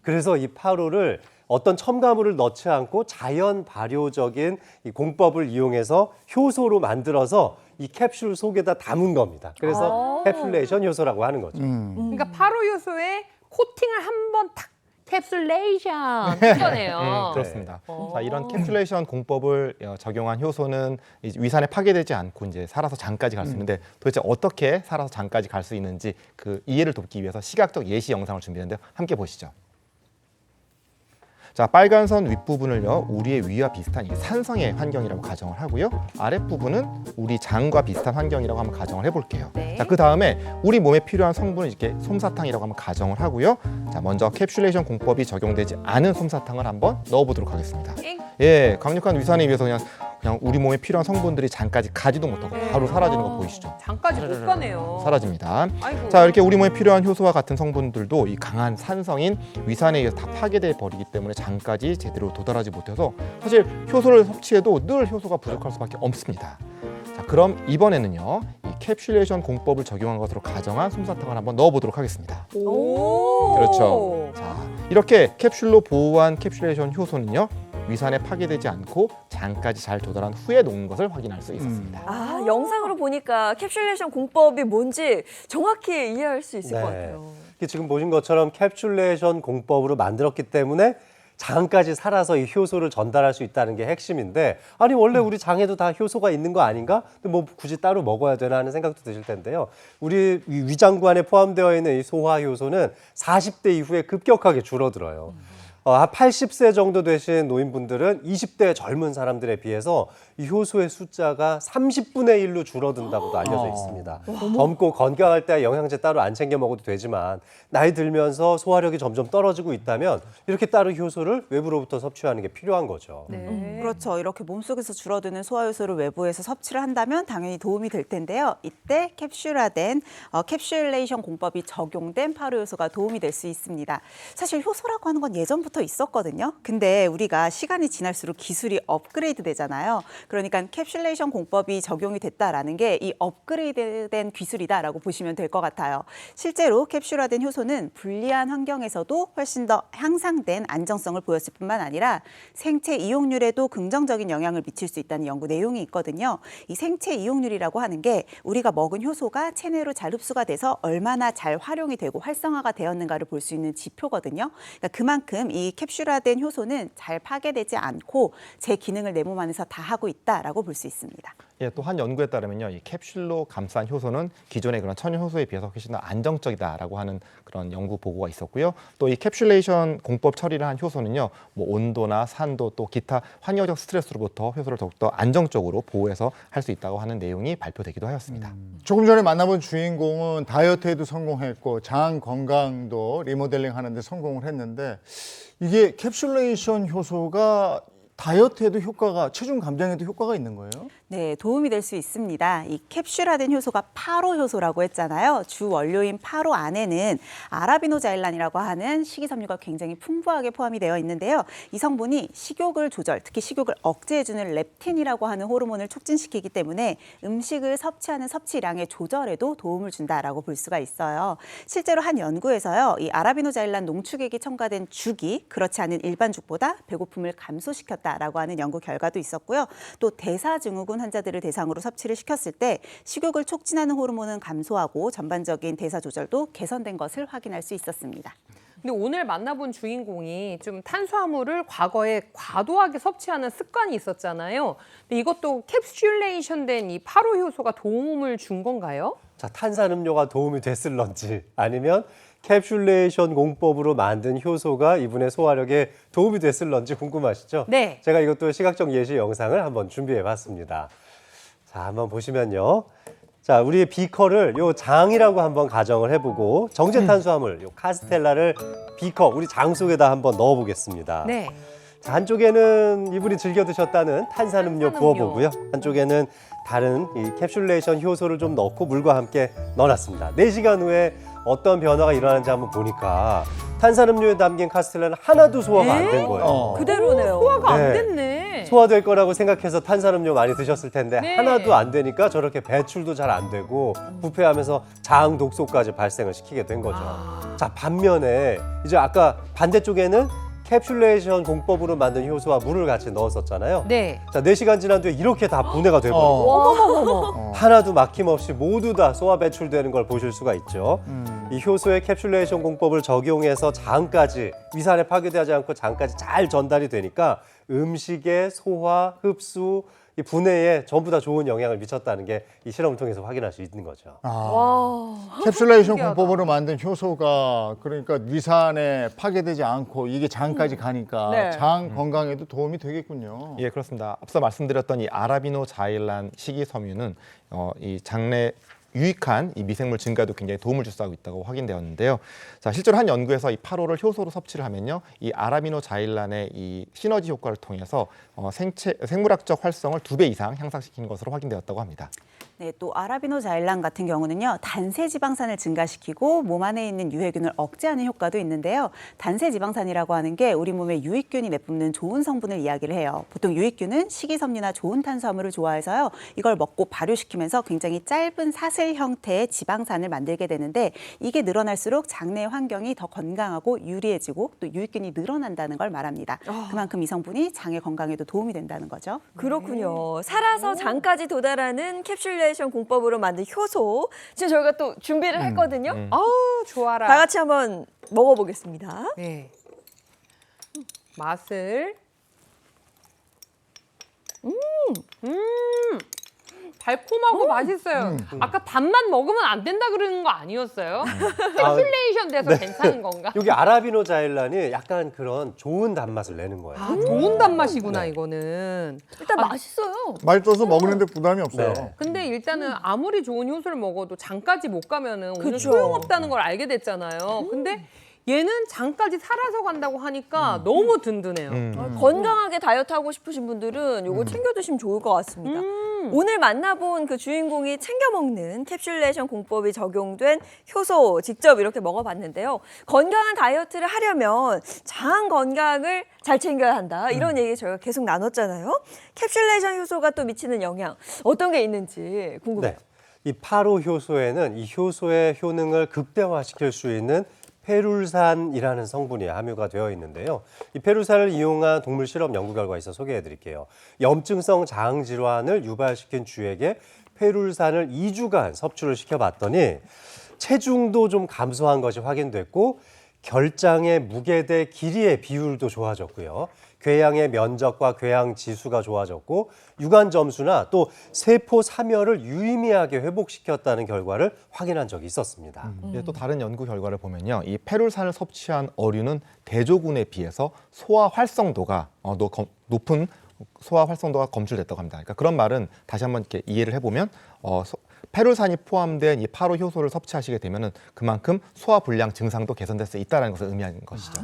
그래서 이 파로를 어떤 첨가물을 넣지 않고 자연 발효적인 이 공법을 이용해서 효소로 만들어서 이 캡슐 속에다 담은 겁니다. 그래서 캡슐레이션 효소라고 하는 거죠. 그러니까 파로 요소에 코팅을 한번 탁 캡슐레이션 이거네요. 그렇습니다. 자, 이런 캡슐레이션 공법을 적용한 효소는 이제 위산에 파괴되지 않고 이제 살아서 장까지 갈 수 있는데 도대체 어떻게 살아서 장까지 갈 수 있는지 그 이해를 돕기 위해서 시각적 예시 영상을 준비했는데요. 함께 보시죠. 자, 빨간 선 윗부분을요, 우리의 위와 비슷한 이 산성의 환경이라고 가정을 하고요. 아랫부분은 우리 장과 비슷한 환경이라고 한번 가정을 해볼게요. 네. 자, 그 다음에 우리 몸에 필요한 성분은 이렇게 솜사탕이라고 한번 가정을 하고요. 자, 먼저 캡슐레이션 공법이 적용되지 않은 솜사탕을 한번 넣어보도록 하겠습니다. 예, 강력한 위산에 의해서 그냥 우리 몸에 필요한 성분들이 장까지 가지도 못하고 바로 사라지는 거 보이시죠? 장까지 못 가네요. 사라집니다. 아이고. 자, 이렇게 우리 몸에 필요한 효소와 같은 성분들도 이 강한 산성인 위산에 의해서 다 파괴돼 버리기 때문에 장까지 제대로 도달하지 못해서 사실 효소를 섭취해도 늘 효소가 부족할 수밖에 없습니다. 자, 그럼 이번에는요, 이 캡슐레이션 공법을 적용한 것으로 가정한 솜사탕을 한번 넣어보도록 하겠습니다. 오. 그렇죠. 자, 이렇게 캡슐로 보호한 캡슐레이션 효소는요, 위산에 파괴되지 않고 장까지 잘 도달한 후에 녹는 것을 확인할 수 있었습니다. 아, 영상으로 보니까 캡슐레이션 공법이 뭔지 정확히 이해할 수 있을 네. 것 같아요. 지금 보신 것처럼 캡슐레이션 공법으로 만들었기 때문에 장까지 살아서 이 효소를 전달할 수 있다는 게 핵심인데, 아니 원래 우리 장에도 다 효소가 있는 거 아닌가? 근데 뭐 굳이 따로 먹어야 되나 하는 생각도 드실 텐데요. 우리 위장관에 포함되어 있는 이 소화 효소는 40대 이후에 급격하게 줄어들어요. 한 80세 정도 되신 노인분들은 20대 젊은 사람들에 비해서 이 효소의 숫자가 30분의 1로 줄어든다고도 알려져 있습니다. 젊고 건강할 때 영양제 따로 안 챙겨 먹어도 되지만 나이 들면서 소화력이 점점 떨어지고 있다면 이렇게 따로 효소를 외부로부터 섭취하는 게 필요한 거죠. 그렇죠. 이렇게 몸속에서 줄어드는 소화효소를 외부에서 섭취를 한다면 당연히 도움이 될 텐데요. 이때 캡슐화된 캡슐레이션 공법이 적용된 파로효소가 도움이 될 수 있습니다. 사실 효소라고 하는 건 예전부터 있었거든요. 근데 우리가 시간이 지날수록 기술이 업그레이드 되잖아요. 그러니까 캡슐레이션 공법이 적용이 됐다라는 게 이 업그레이드된 기술이다라고 보시면 될 것 같아요. 실제로 캡슐화된 효소는 불리한 환경에서도 훨씬 더 향상된 안정성을 보였을 뿐만 아니라 생체 이용률에도 긍정적인 영향을 미칠 수 있다는 연구 내용이 있거든요. 이 생체 이용률이라고 하는 게 우리가 먹은 효소가 체내로 잘 흡수가 돼서 얼마나 잘 활용이 되고 활성화가 되었는가를 볼 수 있는 지표거든요. 그러니까 그만큼 이 캡슐화된 효소는 잘 파괴되지 않고 제 기능을 내 몸 안에서 다 하고 있다라고 볼 수 있습니다. 예, 또 한 연구에 따르면요, 이 캡슐로 감싼 효소는 기존의 그런 천연 효소에 비해서 훨씬 더 안정적이다라고 하는 그런 연구 보고가 있었고요. 또 이 캡슐레이션 공법 처리를 한 효소는요, 뭐 온도나 산도 또 기타 환경적 스트레스로부터 효소를 더욱더 안정적으로 보호해서 할 수 있다고 하는 내용이 발표되기도 하였습니다. 조금 전에 만나본 주인공은 다이어트에도 성공했고 장 건강도 리모델링 하는데 성공을 했는데 이게 캡슐레이션 효소가 다이어트에도 효과가, 체중 감량에도 효과가 있는 거예요? 네, 도움이 될 수 있습니다. 이 캡슐화된 효소가 파로 효소라고 했잖아요. 주 원료인 파로 안에는 아라비노자일란이라고 하는 식이섬유가 굉장히 풍부하게 포함이 되어 있는데요. 이 성분이 식욕을 조절, 특히 식욕을 억제해주는 렙틴이라고 하는 호르몬을 촉진시키기 때문에 음식을 섭취하는 섭취량의 조절에도 도움을 준다라고 볼 수가 있어요. 실제로 한 연구에서요, 이 아라비노자일란 농축액이 첨가된 죽이 그렇지 않은 일반 죽보다 배고픔을 감소시켰다라고 하는 연구 결과도 있었고요. 또 대사증후군 환자들을 대상으로 섭취를 시켰을 때 식욕을 촉진하는 호르몬은 감소하고 전반적인 대사 조절도 개선된 것을 확인할 수 있었습니다. 근데 오늘 만나본 주인공이 좀 탄수화물을 과거에 과도하게 섭취하는 습관이 있었잖아요. 근데 이것도 캡슐레이션된 이 파로 효소가 도움을 준 건가요? 자, 탄산음료가 도움이 됐을런지 아니면 캡슐레이션 공법으로 만든 효소가 이분의 소화력에 도움이 됐을런지 궁금하시죠? 네. 제가 이것도 시각적 예시 영상을 한번 준비해 봤습니다. 자, 한번 보시면요. 자, 우리 비커를 요 장이라고 한번 가정을 해보고 정제 탄수화물, 요 카스텔라를 비커, 우리 장 속에다 한번 넣어 보겠습니다. 네. 자, 한쪽에는 이분이 즐겨 드셨다는 탄산음료 부어보고요. 한쪽에는 다른 이 캡슐레이션 효소를 좀 넣고 물과 함께 넣어놨습니다. 4시간 후에 어떤 변화가 일어나는지 한번 보니까 탄산음료에 담긴 카스텔라는 하나도 소화가 안 된 거예요. 그대로네요. 소화가 안 네. 됐네. 소화될 거라고 생각해서 탄산음료 많이 드셨을 텐데 네. 하나도 안 되니까 저렇게 배출도 잘 안 되고 부패하면서 장 독소까지 발생을 시키게 된 거죠. 자, 반면에 이제 아까 반대쪽에는 캡슐레이션 공법으로 만든 효소와 물을 같이 넣었었잖아요. 네. 자, 4시간 지난 뒤에 이렇게 다 분해가 돼버리고 어머머머. 하나도 막힘없이 모두 다 소화 배출되는 걸 보실 수가 있죠. 이 효소의 캡슐레이션 공법을 적용해서 장까지 위산에 파괴되지 않고 장까지 잘 전달이 되니까 음식의 소화, 흡수, 이 분해에 전부 다 좋은 영향을 미쳤다는 게 이 실험을 통해서 확인할 수 있는 거죠. 캡슐레이션 신기하다. 공법으로 만든 효소가 그러니까 위산에 파괴되지 않고 이게 장까지 가니까 네. 장 건강에도 도움이 되겠군요. 예, 그렇습니다. 앞서 말씀드렸던 이 아라비노자일란 식이섬유는 이 장내 유익한 이 미생물 증가에도 굉장히 도움을 줄 수 있다고 확인되었는데요. 자, 실제로 한 연구에서 이 파로를 효소로 섭취를 하면요, 이 아라비노자일란의 이 시너지 효과를 통해서 생물학적 활성을 2배 이상 향상시키는 것으로 확인되었다고 합니다. 네, 또 아라비노자일란 같은 경우는요, 단세 지방산을 증가시키고 몸 안에 있는 유해균을 억제하는 효과도 있는데요. 단세 지방산이라고 하는 게 우리 몸에 유익균이 내뿜는 좋은 성분을 이야기를 해요. 보통 유익균은 식이섬유나 좋은 탄수화물을 좋아해서요, 이걸 먹고 발효시키면서 굉장히 짧은 사슬 형태의 지방산을 만들게 되는데 이게 늘어날수록 장내 환경이 더 건강하고 유리해지고 또 유익균이 늘어난다는 걸 말합니다. 그만큼 이 성분이 장의 건강에도 도움이 된다는 거죠. 그렇군요. 살아서 장까지 도달하는 캡슐레이션 공법으로 만든 효소. 지금 저희가 또 준비를 했거든요. 아우, 좋아라. 다 같이 한번 먹어보겠습니다. 네. 맛을. 달콤하고 맛있어요. 아까 단맛 먹으면 안 된다 그러는 거 아니었어요? 캡슐레이션 돼서 괜찮은 건가? 여기 아라비노 자일란이 약간 그런 좋은 단맛을 내는 거예요. 좋은 단맛이구나 이거는. 일단 맛있어요. 맛있어서 먹는데 부담이 없어요. 네. 근데 일단은 아무리 좋은 효소를 먹어도 장까지 못 가면은 오늘 그쵸. 소용없다는 걸 알게 됐잖아요. 근데 얘는 장까지 살아서 간다고 하니까 너무 든든해요. 건강하게 다이어트 하고 싶으신 분들은 요거 챙겨 드시면 좋을 것 같습니다. 오늘 만나본 그 주인공이 챙겨 먹는 캡슐레이션 공법이 적용된 효소 직접 이렇게 먹어봤는데요. 건강한 다이어트를 하려면 장 건강을 잘 챙겨야 한다. 이런 얘기 저희가 계속 나눴잖아요. 캡슐레이션 효소가 또 미치는 영향 어떤 게 있는지 궁금해요. 네. 이 파로 효소에는 이 효소의 효능을 극대화시킬 수 있는 페룰산이라는 성분이 함유가 되어 있는데요. 이 페룰산을 이용한 동물 실험 연구 결과 있어 소개해 드릴게요. 염증성 장 질환을 유발시킨 쥐에게 페룰산을 2주간 섭취를 시켜봤더니 체중도 좀 감소한 것이 확인됐고 결장의 무게 대 길이의 비율도 좋아졌고요. 궤양의 면적과 궤양 지수가 좋아졌고 유관 점수나 또 세포 사멸을 유의미하게 회복시켰다는 결과를 확인한 적이 있었습니다. 이게 또 다른 연구 결과를 보면요, 이 페룰산을 섭취한 어류는 대조군에 비해서 소화 활성도가 높은 소화 활성도가 검출됐다고 합니다. 그러니까 그런 말은 다시 한번 이렇게 이해를 해보면 페룰산이 포함된 이 파로 효소를 섭취하시게 되면은 그만큼 소화 불량 증상도 개선될 수 있다는 것을 의미하는 것이죠.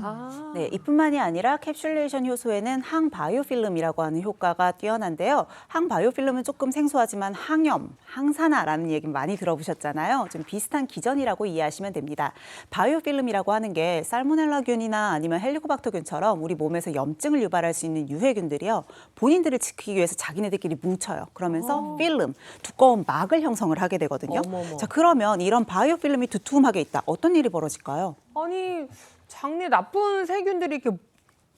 네, 이뿐만이 아니라 캡슐레이션 효소에는 항바이오필름이라고 하는 효과가 뛰어난데요. 항바이오필름은 조금 생소하지만 항염, 항산화라는 얘기 많이 들어보셨잖아요. 좀 비슷한 기전이라고 이해하시면 됩니다. 바이오필름이라고 하는 게 살모넬라균이나 아니면 헬리코박터균처럼 우리 몸에서 염증을 유발할 수 있는 유해균들이요. 본인들을 지키기 위해서 자기네들끼리 뭉쳐요. 그러면서 필름, 두꺼운 막을 형성을 하게 되거든요. 어머머. 자, 그러면 이런 바이오필름이 두툼하게 있다. 어떤 일이 벌어질까요? 아니 장내 나쁜 세균들이 이렇게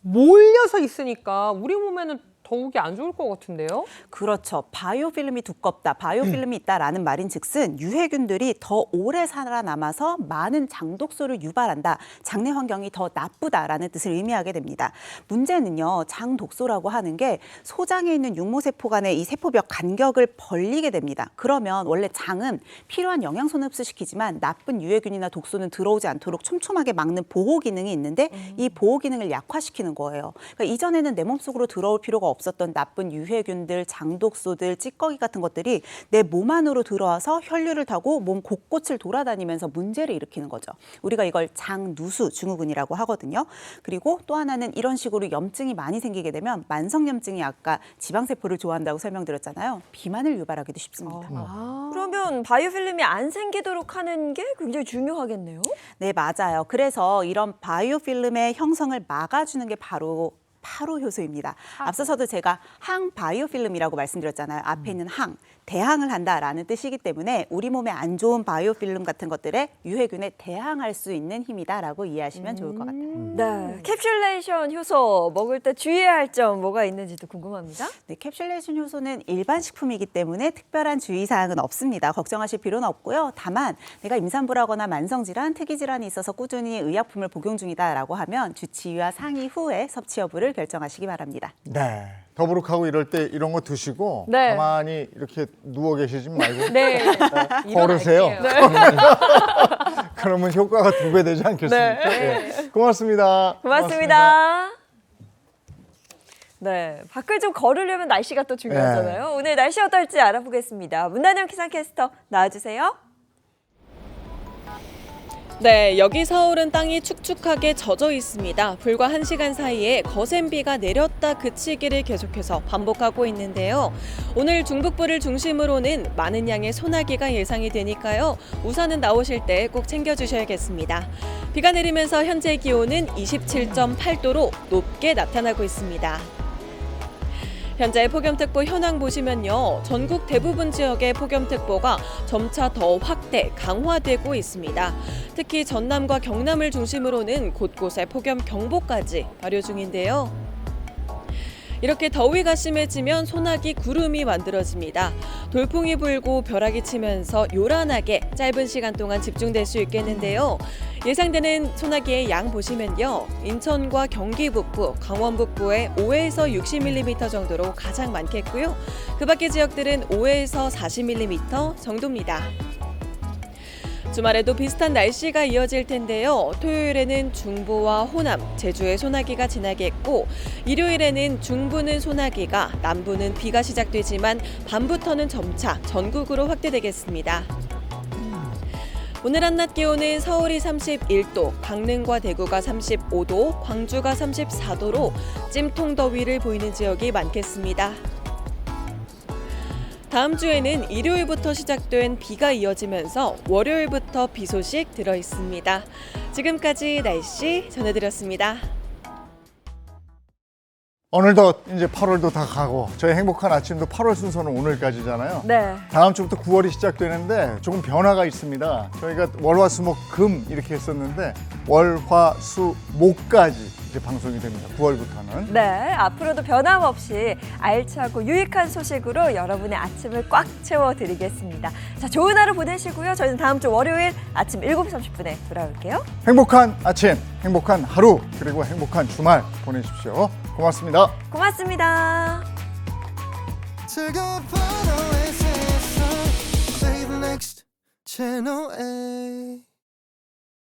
몰려서 있으니까 우리 몸에는 더욱이 안 좋을 것 같은데요? 그렇죠. 바이오필름이 두껍다, 바이오필름이 있다라는 말인즉슨 유해균들이 더 오래 살아남아서 많은 장독소를 유발한다, 장내 환경이 더 나쁘다라는 뜻을 의미하게 됩니다. 문제는요, 장독소라고 하는 게 소장에 있는 육모세포 간의 이 세포벽 간격을 벌리게 됩니다. 그러면 원래 장은 필요한 영양소는 흡수시키지만 나쁜 유해균이나 독소는 들어오지 않도록 촘촘하게 막는 보호 기능이 있는데 이 보호 기능을 약화시키는 거예요. 그러니까 이전에는 내 몸속으로 들어올 필요가 없었던 나쁜 유해균들, 장독소들, 찌꺼기 같은 것들이 내 몸 안으로 들어와서 혈류를 타고 몸 곳곳을 돌아다니면서 문제를 일으키는 거죠. 우리가 이걸 장누수 증후군이라고 하거든요. 그리고 또 하나는 이런 식으로 염증이 많이 생기게 되면 만성염증이 아까 지방세포를 좋아한다고 설명드렸잖아요. 비만을 유발하기도 쉽습니다. 그러면 바이오필름이 안 생기도록 하는 게 굉장히 중요하겠네요. 네, 맞아요. 그래서 이런 바이오필름의 형성을 막아주는 게 바로 파로 효소입니다. 앞서서도 제가 항바이오필름이라고 말씀드렸잖아요. 앞에 있는 항, 대항을 한다라는 뜻이기 때문에 우리 몸에 안 좋은 바이오필름 같은 것들에 유해균에 대항할 수 있는 힘이다라고 이해하시면 좋을 것 같아요. 네, 캡슐레이션 효소 먹을 때 주의해야 할 점 뭐가 있는지도 궁금합니다. 네, 캡슐레이션 효소는 일반 식품이기 때문에 특별한 주의사항은 없습니다. 걱정하실 필요는 없고요. 다만 내가 임산부라거나 만성질환, 특이질환이 있어서 꾸준히 의약품을 복용 중이다라고 하면 주치의와 상의 후에 섭취 여부를 결정하시기 바랍니다. 네. 더부룩하고 이럴 때 이런 거 드시고 네. 가만히 이렇게 누워 계시지 말고 네. 걸으세요. 일어날게요. 그러면 효과가 2배 되지 않겠습니까? 네. 고맙습니다. 고맙습니다. 네, 밖을 좀 걸으려면 날씨가 또 중요하잖아요. 오늘 날씨 어떨지 알아보겠습니다. 문단영 기상캐스터 나와주세요. 네, 여기 서울은 땅이 축축하게 젖어 있습니다. 불과 1시간 사이에 거센 비가 내렸다 그치기를 계속해서 반복하고 있는데요. 오늘 중북부를 중심으로는 많은 양의 소나기가 예상이 되니까요. 우산은 나오실 때 꼭 챙겨주셔야겠습니다. 비가 내리면서 현재 기온은 27.8도로 높게 나타나고 있습니다. 현재 폭염특보 현황 보시면요. 전국 대부분 지역의 폭염특보가 점차 더 확대, 강화되고 있습니다. 특히 전남과 경남을 중심으로는 곳곳에 폭염 경보까지 발효 중인데요. 이렇게 더위가 심해지면 소나기 구름이 만들어집니다. 돌풍이 불고 벼락이 치면서 요란하게 짧은 시간 동안 집중될 수 있겠는데요. 예상되는 소나기의 양 보시면요. 인천과 경기 북부, 강원 북부에 5에서 60mm 정도로 가장 많겠고요. 그 밖의 지역들은 5에서 40mm 정도입니다. 주말에도 비슷한 날씨가 이어질 텐데요. 토요일에는 중부와 호남, 제주에 소나기가 지나겠고 일요일에는 중부는 소나기가, 남부는 비가 시작되지만 밤부터는 점차 전국으로 확대되겠습니다. 오늘 한낮 기온은 서울이 31도, 강릉과 대구가 35도, 광주가 34도로 찜통 더위를 보이는 지역이 많겠습니다. 다음 주에는 일요일부터 시작된 비가 이어지면서 월요일부터 비 소식 들어 있습니다. 지금까지 날씨 전해드렸습니다. 오늘도 이제 8월도 다 가고 저희 행복한 아침도 8월 순서는 오늘까지잖아요. 네. 다음 주부터 9월이 시작되는데 조금 변화가 있습니다. 저희가 월화수목금 이렇게 했었는데 월화수목까지 이제 방송이 됩니다. 9월부터는. 네, 앞으로도 변함없이 알차고 유익한 소식으로 여러분의 아침을 꽉 채워드리겠습니다. 자, 좋은 하루 보내시고요. 저희는 다음 주 월요일 아침 7시 30분에 돌아올게요. 행복한 아침, 행복한 하루, 그리고 행복한 주말 보내십시오. 고맙습니다. 고맙습니다. 즐거운 하루의 세상 Play the next channel A